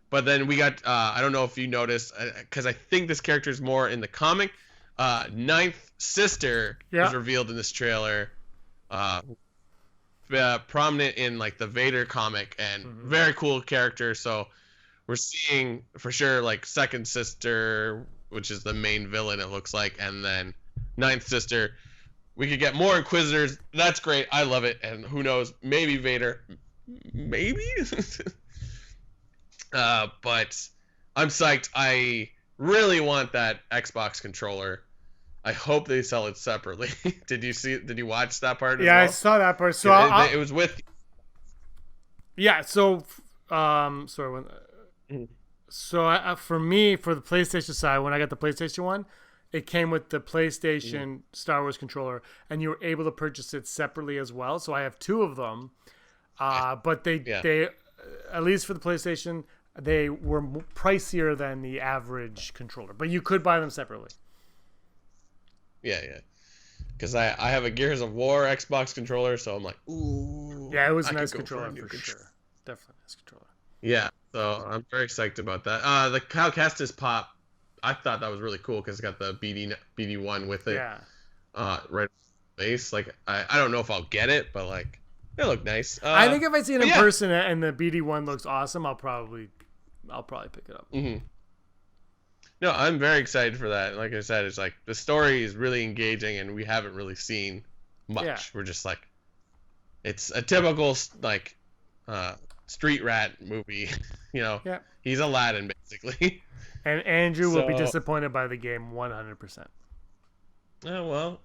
But then we got I don't know if you noticed because I think this character is more in the comic. Ninth Sister is revealed in this trailer. Prominent in like the Vader comic and very cool character. So we're seeing for sure like Second Sister, which is the main villain it looks like, and then Ninth Sister. We could get more Inquisitors. That's great. I love it. And who knows? Maybe Vader. Maybe. But I'm psyched. I really want that Xbox controller. I hope they sell it separately. Did you watch that part? Yeah, as well? I saw that part. So it was with. Yeah. So, sorry. So for me, for the PlayStation side, when I got the PlayStation 1, it came with the PlayStation Star Wars controller, and you were able to purchase it separately as well. So I have two of them, but they at least for the PlayStation, they were pricier than the average controller, but you could buy them separately. Yeah. Because I have a Gears of War Xbox controller, so I'm like, ooh. Yeah, it was a nice controller for sure. Definitely a nice controller. Yeah, so I'm very excited about that. The Cal Kestis pop, I thought that was really cool because it's got the BD1 with it. Yeah. Right on the base. Like, I don't know if I'll get it, but like, they look nice. I think if I see it in person and the BD1 looks awesome, I'll probably pick it up. Mm-hmm. No, I'm very excited for that. Like I said, it's like the story is really engaging, and we haven't really seen much. Yeah. We're just like, it's a typical like street rat movie. Yeah. He's Aladdin basically. And Andrew will be disappointed by the game 100%. Oh well.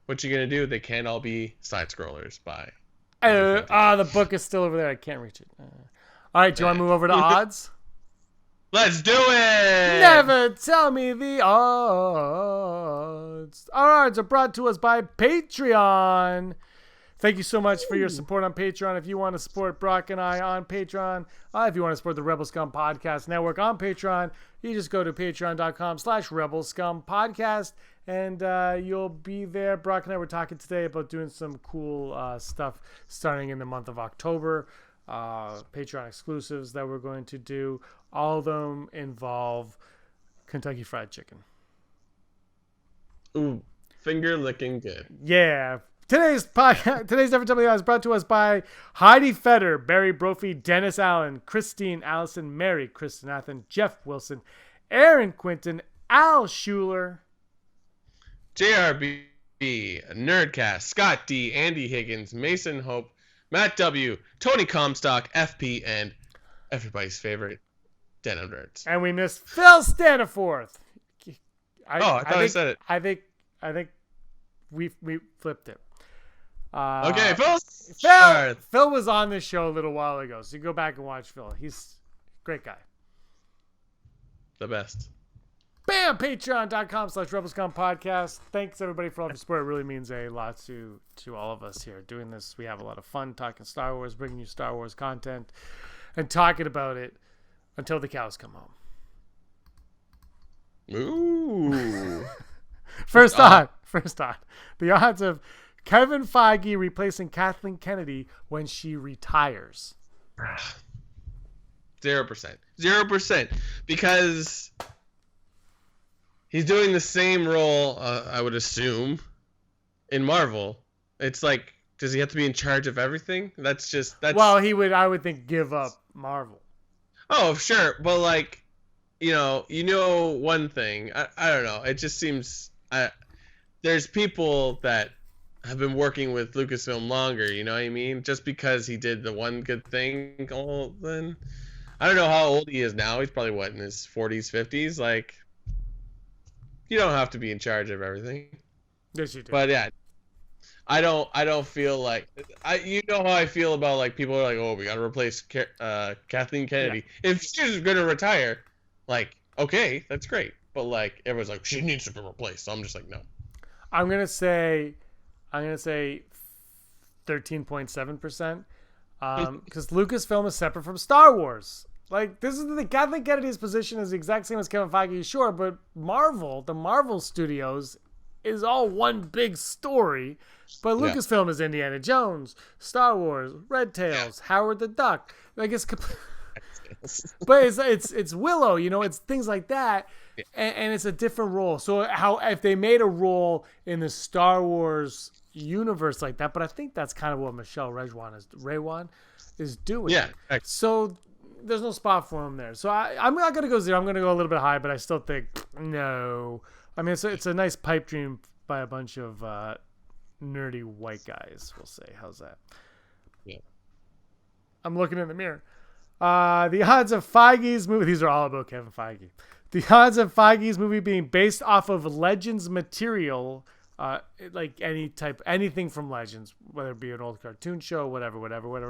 What you gonna do? They can't all be side scrollers by. The book is still over there. I can't reach it. All right, do you want to move over to odds? Let's do it! Never tell me the odds. Our odds are brought to us by Patreon. Thank you so much for your support on Patreon. If you want to support Brock and I on Patreon, if you want to support the Rebel Scum Podcast Network on Patreon, you just go to patreon.com/Rebel Scum Podcast, and you'll be there. Brock and I were talking today about doing some cool stuff starting in the month of October. Patreon exclusives that we're going to do. All of them involve Kentucky Fried Chicken. Ooh, finger licking good. Yeah. Today's Never Tell Me the Odds is brought to us by Heidi Feder, Barry Brophy, Dennis Allen, Christine Allison, Mary, Kristen Athen, Jeff Wilson, Aaron Quinton, Al Schuler, JRB, Nerdcast, Scott D, Andy Higgins, Mason Hope, Matt W, Tony Comstock, FP, and everybody's favorite, Denim Nerds. And we missed Phil Staniforth. I thought I said it. I think we flipped it. Okay, Phil was on this show a little while ago, so you go back and watch Phil. He's a great guy. The best. Bam! Patreon.com/Rebelscom Podcast. Thanks everybody for all the support. It really means a lot to all of us here doing this. We have a lot of fun talking Star Wars, bringing you Star Wars content, and talking about it until the cows come home. Ooh. First on. The odds of Kevin Feige replacing Kathleen Kennedy when she retires. 0%. 0%. Because he's doing the same role, I would assume, in Marvel. It's like, does he have to be in charge of everything? That's well, he would, I would think, give up Marvel. Oh, sure. But like, one thing. I don't know. It just seems there's people that have been working with Lucasfilm longer, you know what I mean? Just because he did the one good thing, then I don't know how old he is now. He's probably in his 40s, 50s. Like, you don't have to be in charge of everything. Yes, you do. But yeah, I don't feel like how I feel about like people are like, oh, we got to replace Kathleen Kennedy. Yeah. If she's going to retire, like, okay, that's great. But like everyone's like, she needs to be replaced. So I'm just like, no. I'm gonna say 13.7%. Because Lucasfilm is separate from Star Wars. Like, this is the Kathleen Kennedy's position is the exact same as Kevin Feige, sure, but the Marvel Studios is all one big story. But Lucasfilm is Indiana Jones, Star Wars, Red Tails, Howard the Duck. Like, it's but it's Willow, it's things like that, and it's a different role. So if they made a role in the Star Wars universe like that, but I think that's kind of what Michelle Raywan is doing. Yeah. So there's no spot for him there. So I'm not gonna go 0. I'm gonna go a little bit high, but I still think no. I mean, it's a nice pipe dream by a bunch of nerdy white guys. We'll say, how's that? Yeah. I'm looking in the mirror. The odds of Feige's movie, these are all about Kevin Feige. The odds of Feige's movie being based off of Legends material, like anything from Legends, whether it be an old cartoon show, whatever.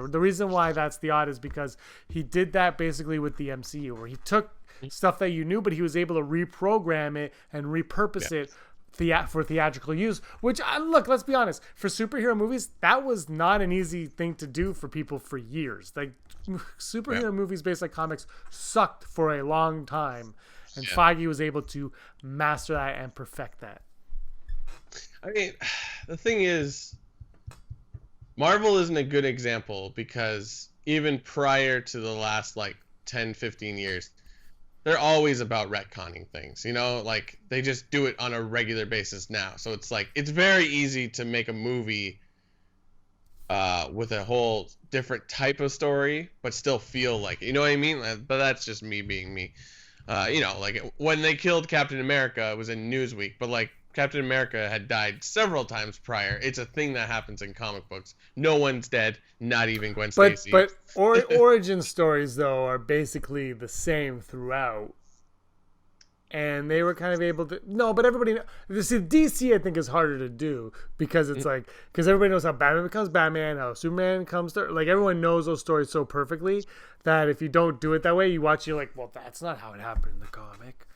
The reason why that's the odd is because he did that basically with the MCU, where he took stuff that you knew, but he was able to reprogram it and repurpose it for theatrical use. Which, look, let's be honest, for superhero movies, that was not an easy thing to do for people for years. Like, superhero movies based on comics sucked for a long time, and Feige was able to master that and perfect that. I mean, the thing is, Marvel isn't a good example because even prior to the last, like, 10, 15 years, they're always about retconning things, you know? Like, they just do it on a regular basis now. So it's like, it's very easy to make a movie with a whole different type of story, but still feel like, you know what I mean? But that's just me being me. You know, like, when they killed Captain America, it was in Newsweek, but, like, Captain America had died several times prior. It's a thing that happens in comic books. No one's dead, not even Gwen Stacy. But origin stories, though, are basically the same throughout. And they were kind of able to... No, but everybody... See, DC, I think, is harder to do because it's like... Because everybody knows how Batman becomes Batman, how Superman comes to... Like, everyone knows those stories so perfectly that if you don't do it that way, you watch, you're like, well, that's not how it happened in the comic.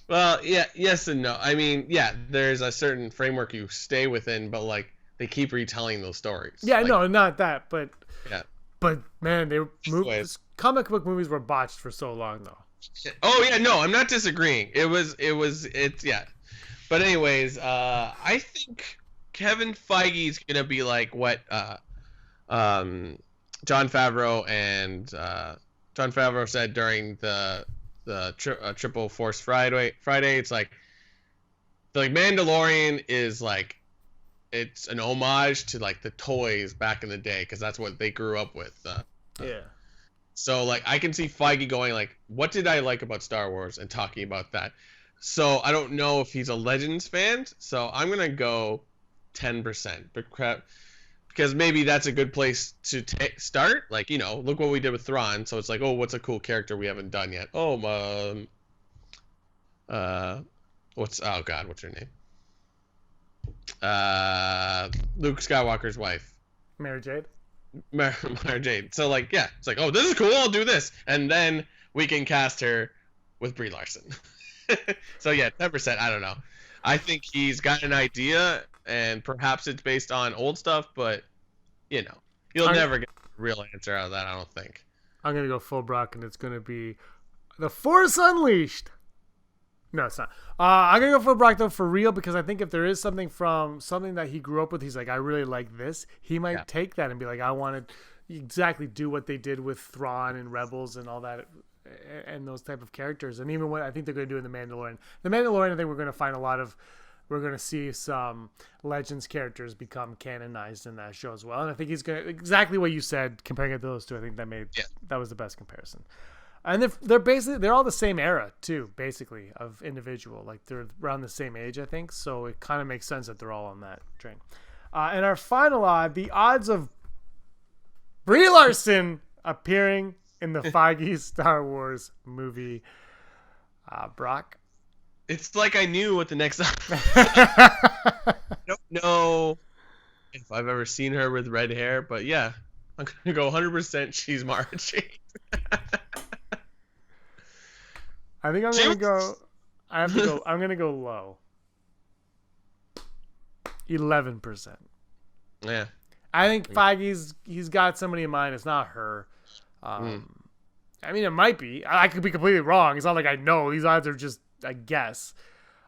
Well, yeah, yes and no. I mean, yeah, there's a certain framework you stay within, but, like, they keep retelling those stories. Yeah, like, no, not that, but... Yeah. But, man, comic book movies were botched for so long, though. Oh, yeah, no, I'm not disagreeing. It's yeah. But anyways, I think Kevin Feige's gonna be like what Jon Favreau and Jon Favreau said during the Triple Force Friday. It's like Mandalorian is like, it's an homage to like the toys back in the day because that's what they grew up with. Yeah. So like I can see Feige going like, what did I like about Star Wars and talking about that. So I don't know if he's a Legends fan. So I'm gonna go 10%, because maybe that's a good place to start. Like, you know, look what we did with Thrawn. So it's like, oh, what's a cool character we haven't done yet? Oh, what's her name? Luke Skywalker's wife. Mary Jade. Mara Jade. So like, yeah, it's like, oh, this is cool, I'll do this, and then we can cast her with Brie Larson. So yeah, 10%. I don't know. I think he's got an idea, and perhaps it's based on old stuff, but you know, you'll never get a real answer out of that. I don't think. I'm gonna go full Brock, and it's gonna be The Force Unleashed. No, it's not. I'm gonna go full Brock though, for real, because I think if there is something that he grew up with, he's like, I really like this. He might take that and be like, I want to exactly do what they did with Thrawn and Rebels and all that, and those type of characters. And even what I think they're going to do in The Mandalorian. The Mandalorian, I think we're going to see some Legends characters become canonized in that show as well. And I think he's going to, exactly what you said, comparing it to those two, I think that was the best comparison. And they're all the same era too, basically, of individual. Like, they're around the same age, I think. So it kind of makes sense that they're all on that train. And our final odd, the odds of Brie Larson appearing in the Feige Star Wars movie. Brock? It's like I knew what the next... I don't know if I've ever seen her with red hair, but yeah, I'm going to go 100% she's Mara Jade. I think I'm going to go... I'm going to go low. 11%. Yeah. I think he's got somebody in mind. It's not her. I mean, it might be. I could be completely wrong. It's not like I know. These odds are just a guess.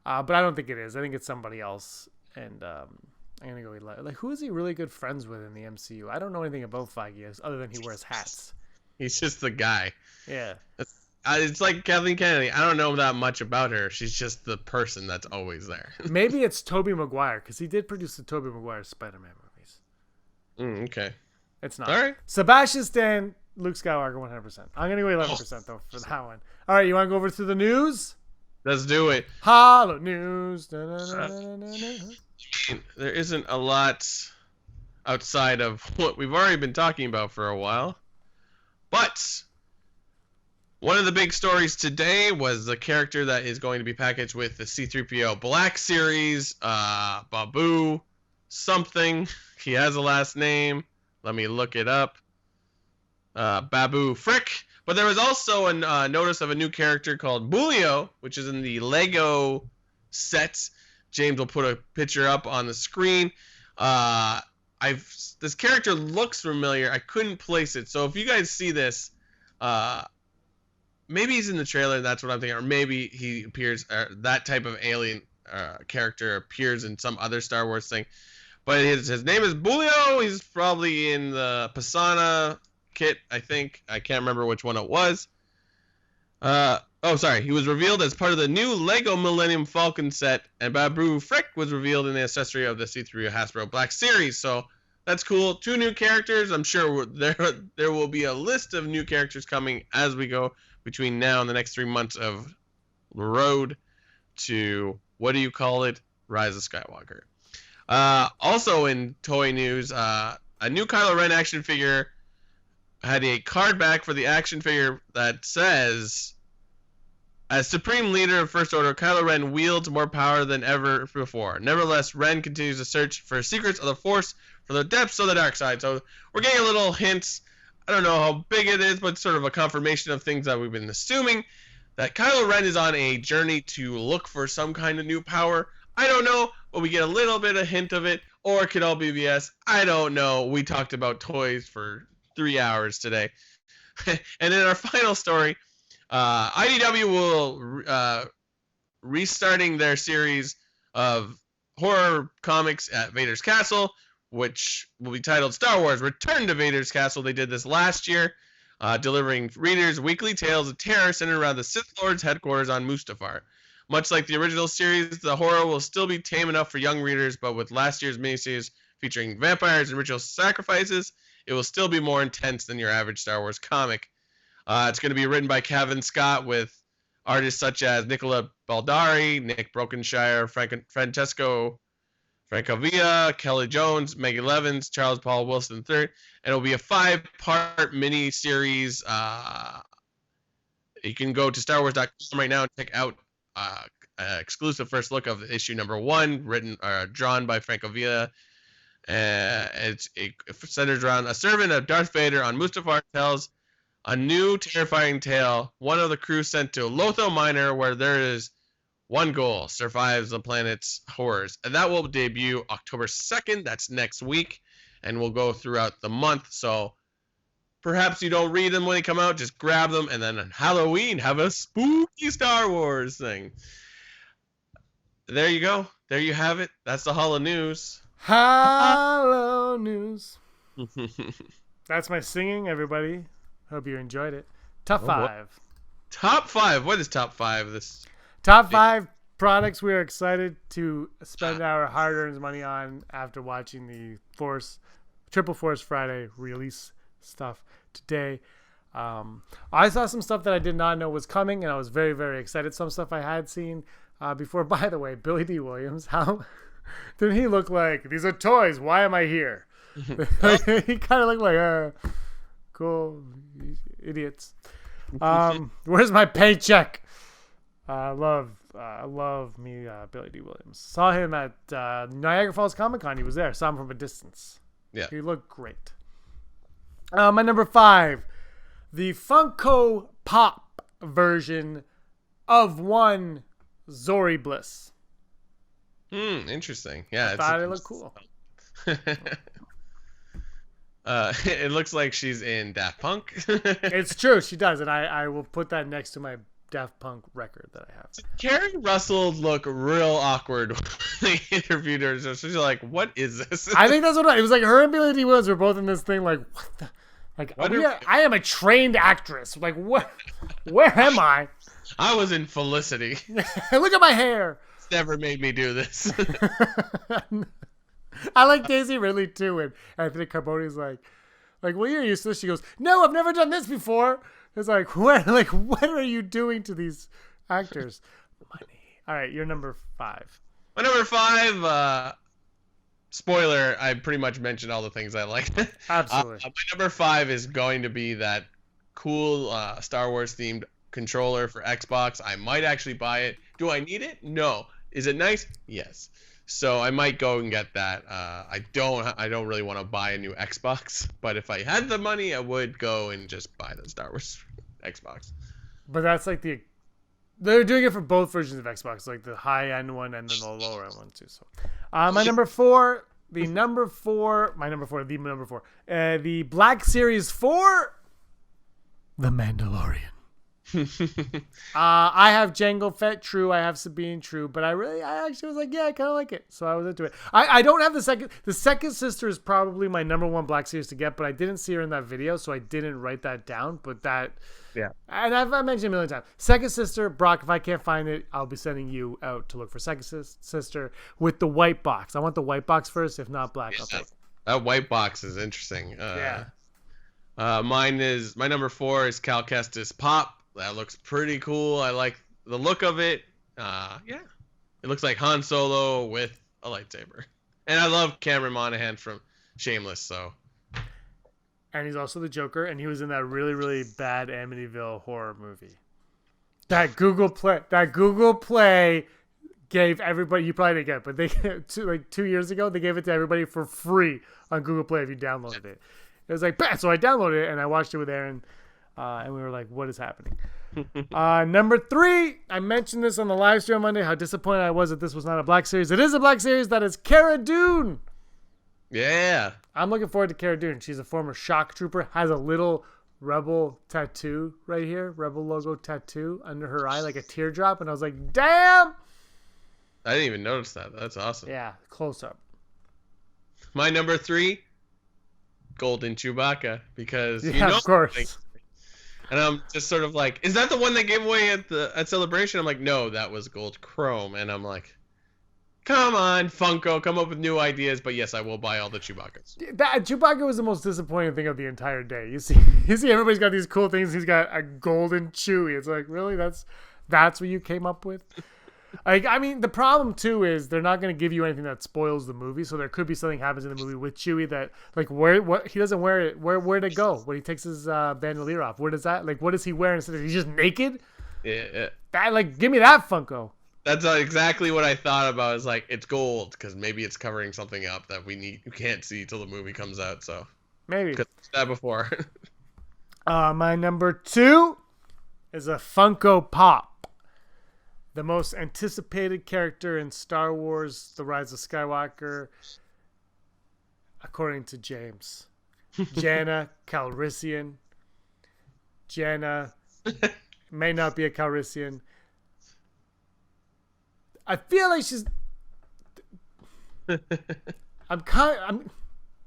But I don't think it is. I think it's somebody else. And I'm going to go 11. Like, who is he really good friends with in the MCU? I don't know anything about Feige other than he wears hats. He's just the guy. Yeah. It's like Kathleen Kennedy. I don't know that much about her. She's just the person that's always there. Maybe it's Tobey Maguire, because he did produce the Tobey Maguire Spider-Man movies. Okay. It's not. All right. Sebastian Stan, Luke Skywalker, 100%. I'm going to go 11%, though, for that one. All right, you want to go over to the news? Let's do it. Hollow news. There isn't a lot outside of what we've already been talking about for a while. But one of the big stories today was the character that is going to be packaged with the C-3PO Black Series, Babu something. He has a last name. Let me look it up. Babu Frick. But there was also a notice of a new character called Bulio, which is in the Lego set James will put a picture up on the screen. This character looks familiar. I couldn't place it. So if you guys see this, maybe he's in the trailer, and that's what I'm thinking, or maybe he appears. That type of alien character appears in some other Star Wars thing. But his name is Bulio. He's probably in the Pisana kit, I think. I can't remember which one it was. He was revealed as part of the new Lego Millennium Falcon set, and Babu Frick was revealed in the accessory of the C3 Hasbro Black Series. So that's cool. 2 new characters. I'm sure there will be a list of new characters coming as we go between now and the next 3 months of the road to, what do you call it? Rise of Skywalker. Also in toy news, a new Kylo Ren action figure had a card back for the action figure that says, as Supreme Leader of First Order, Kylo Ren wields more power than ever before. Nevertheless, Ren continues to search for secrets of the Force from the depths of the dark side. So we're getting a little hints. I don't know how big it is, but sort of a confirmation of things that we've been assuming, that Kylo Ren is on a journey to look for some kind of new power. I don't know, but we get a little bit of hint of it, or it could all be BS. I don't know. We talked about toys for 3 hours today. And in our final story, IDW will restarting their series of horror comics at Vader's Castle, which will be titled Star Wars Return to Vader's Castle. They did this last year, delivering readers weekly tales of terror centered around the Sith Lord's headquarters on Mustafar. Much like the original series, the horror will still be tame enough for young readers, but with last year's miniseries featuring vampires and ritual sacrifices, it will still be more intense than your average Star Wars comic. It's going to be written by Kevin Scott with artists such as Nicola Baldari, Nick Brokenshire, Francesco Francavilla, Kelly Jones, Maggie Levins, Charles Paul Wilson III, and it'll be a 5-part mini-series. You can go to StarWars.com right now and check out exclusive first look of issue number 1, drawn by Francavilla. It centers around a servant of Darth Vader on Mustafar tells a new terrifying tale, one of the crew sent to Lotho Minor, where there is one goal: survives the planet's horrors. And that will debut October 2nd. That's next week. And will go throughout the month. So perhaps you don't read them when they come out. Just grab them. And then on Halloween, have a spooky Star Wars thing. There you go. There you have it. That's the Holo News. Holo News. That's my singing, everybody. Hope you enjoyed it. Top 5. Top 5. What is top 5? This top 5 products we are excited to spend our hard-earned money on after watching the Triple Force Friday release stuff today. I saw some stuff that I did not know was coming, and I was very, very excited. Some stuff I had seen before. By the way, Billy D. Williams, how did he look like? These are toys. Why am I here? He kind of looked like cool idiots. Where's my paycheck? I love me Billy D. Williams. Saw him at Niagara Falls Comic Con. He was there. Saw him from a distance. Yeah, he looked great. My number 5, the Funko Pop version of one Zori Bliss. Interesting. Yeah, I thought it looked cool. It looks like she's in Daft Punk. It's true, she does, and I will put that next to my Daft Punk record that I have. Carrie Russell looked real awkward when they interviewed her. So she's like, "What is this?" I think that's what it was like. Her and Billy D. Williams were both in this thing. Like, what the? Like, I am a trained actress. Like, what? Where am I? I was in Felicity. Look at my hair. It's never made me do this. I like Daisy Ridley too, and Anthony Carbone's like, what year are you used to this? She goes, "No, I've never done this before." It's like, what are you doing to these actors? Money. All right, you're number 5. My number 5. Spoiler: I pretty much mentioned all the things I like. Absolutely. My number 5 is going to be that cool Star Wars themed controller for Xbox. I might actually buy it. Do I need it? No. Is it nice? Yes. So I might go and get that. I don't really want to buy a new Xbox, but if I had the money, I would go and just buy the Star Wars Xbox. But that's like the They're doing it for both versions of Xbox, like the high end one and then the lower end one too. So, my number four, the Black Series 4, The Mandalorian. I have Jango Fett, true. I have Sabine, true. But I actually was like, yeah, I kind of like it. So I was into it. I don't have the second. The second sister is probably my number one Black Series to get, but I didn't see her in that video, so I didn't write that down. But that, Yeah. and I mentioned it a million times. Second sister, Brock. If I can't find it, I'll be sending you out to look for second sister with the white box. I want the white box first. If not black, I'll take it. That white box is interesting. Yeah. My number 4 is Cal Kestis Pop. That looks pretty cool. I like the look of it. Yeah. It looks like Han Solo with a lightsaber. And I love Cameron Monaghan from Shameless, so. And he's also the Joker, and he was in that really, really bad Amityville horror movie. That Google Play gave everybody, you probably didn't get it, but they 2 years ago, they gave it to everybody for free on Google Play if you downloaded it. It was like, so I downloaded it, and I watched it with Aaron, and we were like, what is happening? Number 3, I mentioned this on the live stream on Monday, how disappointed I was that this was not a Black Series. It is a Black Series. That is Cara Dune. Yeah. I'm looking forward to Cara Dune. She's a former shock trooper, has a little Rebel tattoo right here, Rebel logo tattoo under her eye, like a teardrop, and I was like, damn! I didn't even notice that. That's awesome. Yeah, close up. My number 3, Golden Chewbacca, because of course. And I'm just sort of like, is that the one they gave away at Celebration? I'm like, no, that was Gold Chrome. And I'm like, come on, Funko, come up with new ideas. But yes, I will buy all the Chewbaccas. That Chewbacca was the most disappointing thing of the entire day. You see everybody's got these cool things. He's got a golden Chewie. It's like, really? That's what you came up with? Like, I mean, the problem too is they're not going to give you anything that spoils the movie. So there could be something happens in the movie with Chewie that, like, what he doesn't wear it. Where'd it go when he takes his bandolier off? Where does that, like, what does he wear instead? He's just naked. Yeah. That, like, give me that Funko. That's exactly what I thought about. Is like, it's gold because maybe it's covering something up that we can't see till the movie comes out. So maybe that before. My number 2 is a Funko Pop. The most anticipated character in Star Wars: The Rise of Skywalker, according to James. Janna Calrissian. Janna may not be a Calrissian. I feel like she's.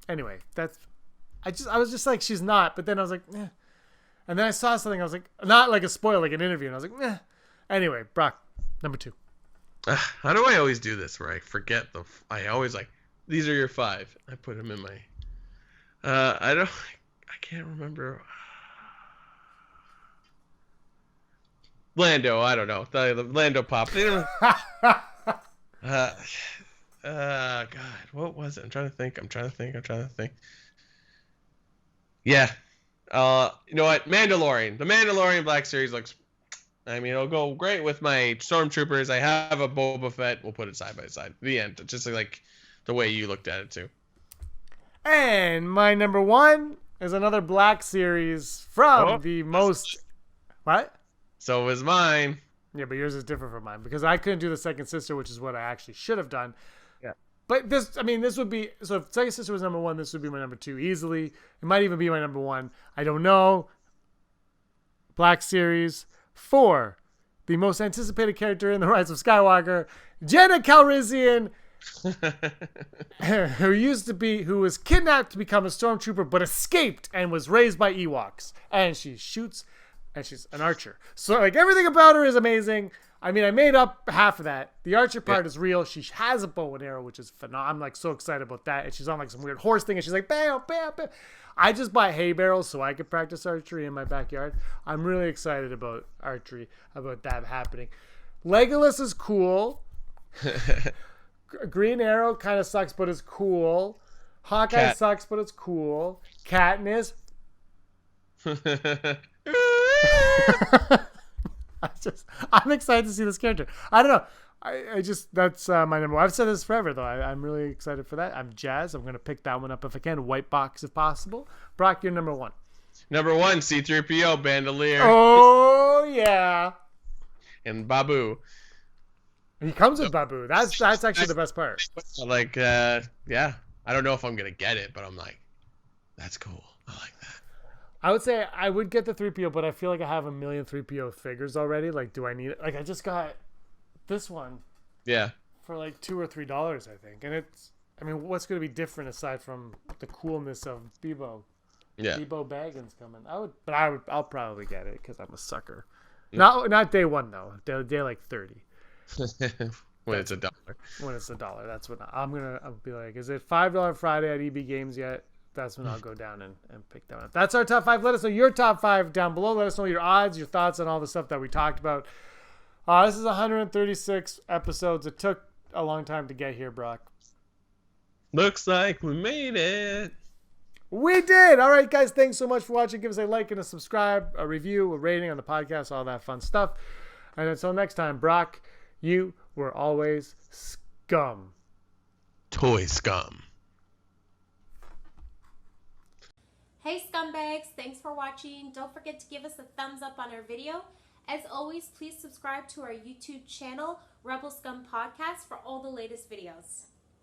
Anyway, I was just like, she's not, but then I was like, eh. And then I saw something, I was like, not like a spoiler, like an interview, and I was like, eh. Anyway, Brock, number 2. How do I always do this where I forget I always like, these are your 5. I put them in my, I can't remember. Lando, I don't know. The Lando Pop. God, what was it? I'm trying to think. Yeah. You know what? Mandalorian. The Mandalorian Black Series looks, I mean, it'll go great with my Stormtroopers. I have a Boba Fett. We'll put it side by side. The end. Just like the way you looked at it, too. And my number 1 is another Black Series from the most... What? So was mine. Yeah, but yours is different from mine because I couldn't do the second sister, which is what I actually should have done. Yeah. But this would be, so if second sister was number 1, this would be my number 2 easily. It might even be my number 1. I don't know. Black Series 4, the most anticipated character in The Rise of Skywalker, Janna Calrissian, who was kidnapped to become a stormtrooper but escaped and was raised by Ewoks, and she shoots, and she's an archer. So like everything about her is amazing. I mean, I made up half of that. The archer part is real. She has a bow and arrow, which is phenomenal. I'm like so excited about that. And she's on like some weird horse thing, and she's like bam, bam, bam. I just buy hay barrels so I can practice archery in my backyard. I'm really excited about archery, about that happening. Legolas is cool. Green Arrow kind of sucks, but it's cool. Hawkeye sucks, but it's cool. Katniss. I'm excited to see this character. I don't know. That's my number 1. I've said this forever, though. I'm really excited for that. I'm jazzed. I'm going to pick that one up if I can. White box if possible. Brock, you're number 1. Number 1, C-3PO Bandolier. Oh, yeah. and Babu. He comes with Babu. That's actually the best part. Like, yeah. I don't know if I'm gonna get it, but I'm like, that's cool. I like that. I would say I would get the 3PO, but I feel like I have a million 3PO figures already. Like, do I need it? Like, I just got this one. Yeah. For like $2 or $3, I think. And it's, I mean, what's going to be different aside from the coolness of Bebo? Yeah. Bebo Baggins coming. I'll probably get it because I'm a sucker. Not day one though. Day like 30. When it's $1. When it's $1, that's when I'll be like, is it $5 Friday at EB Games yet? That's when I'll go down and pick that up. That's our top 5. Let us know your top 5 down below. Let us know your odds, your thoughts on all the stuff that we talked about. This is 136 episodes. It took a long time to get here, Brock. Looks like we made it. We did. All right, guys. Thanks so much for watching. Give us a like and a subscribe, a review, a rating on the podcast, all that fun stuff. And until next time, Brock, you were always scum. Toy scum. Hey scumbags, thanks for watching. Don't forget to give us a thumbs up on our video. As always, please subscribe to our YouTube channel, Rebel Scum Podcast, for all the latest videos.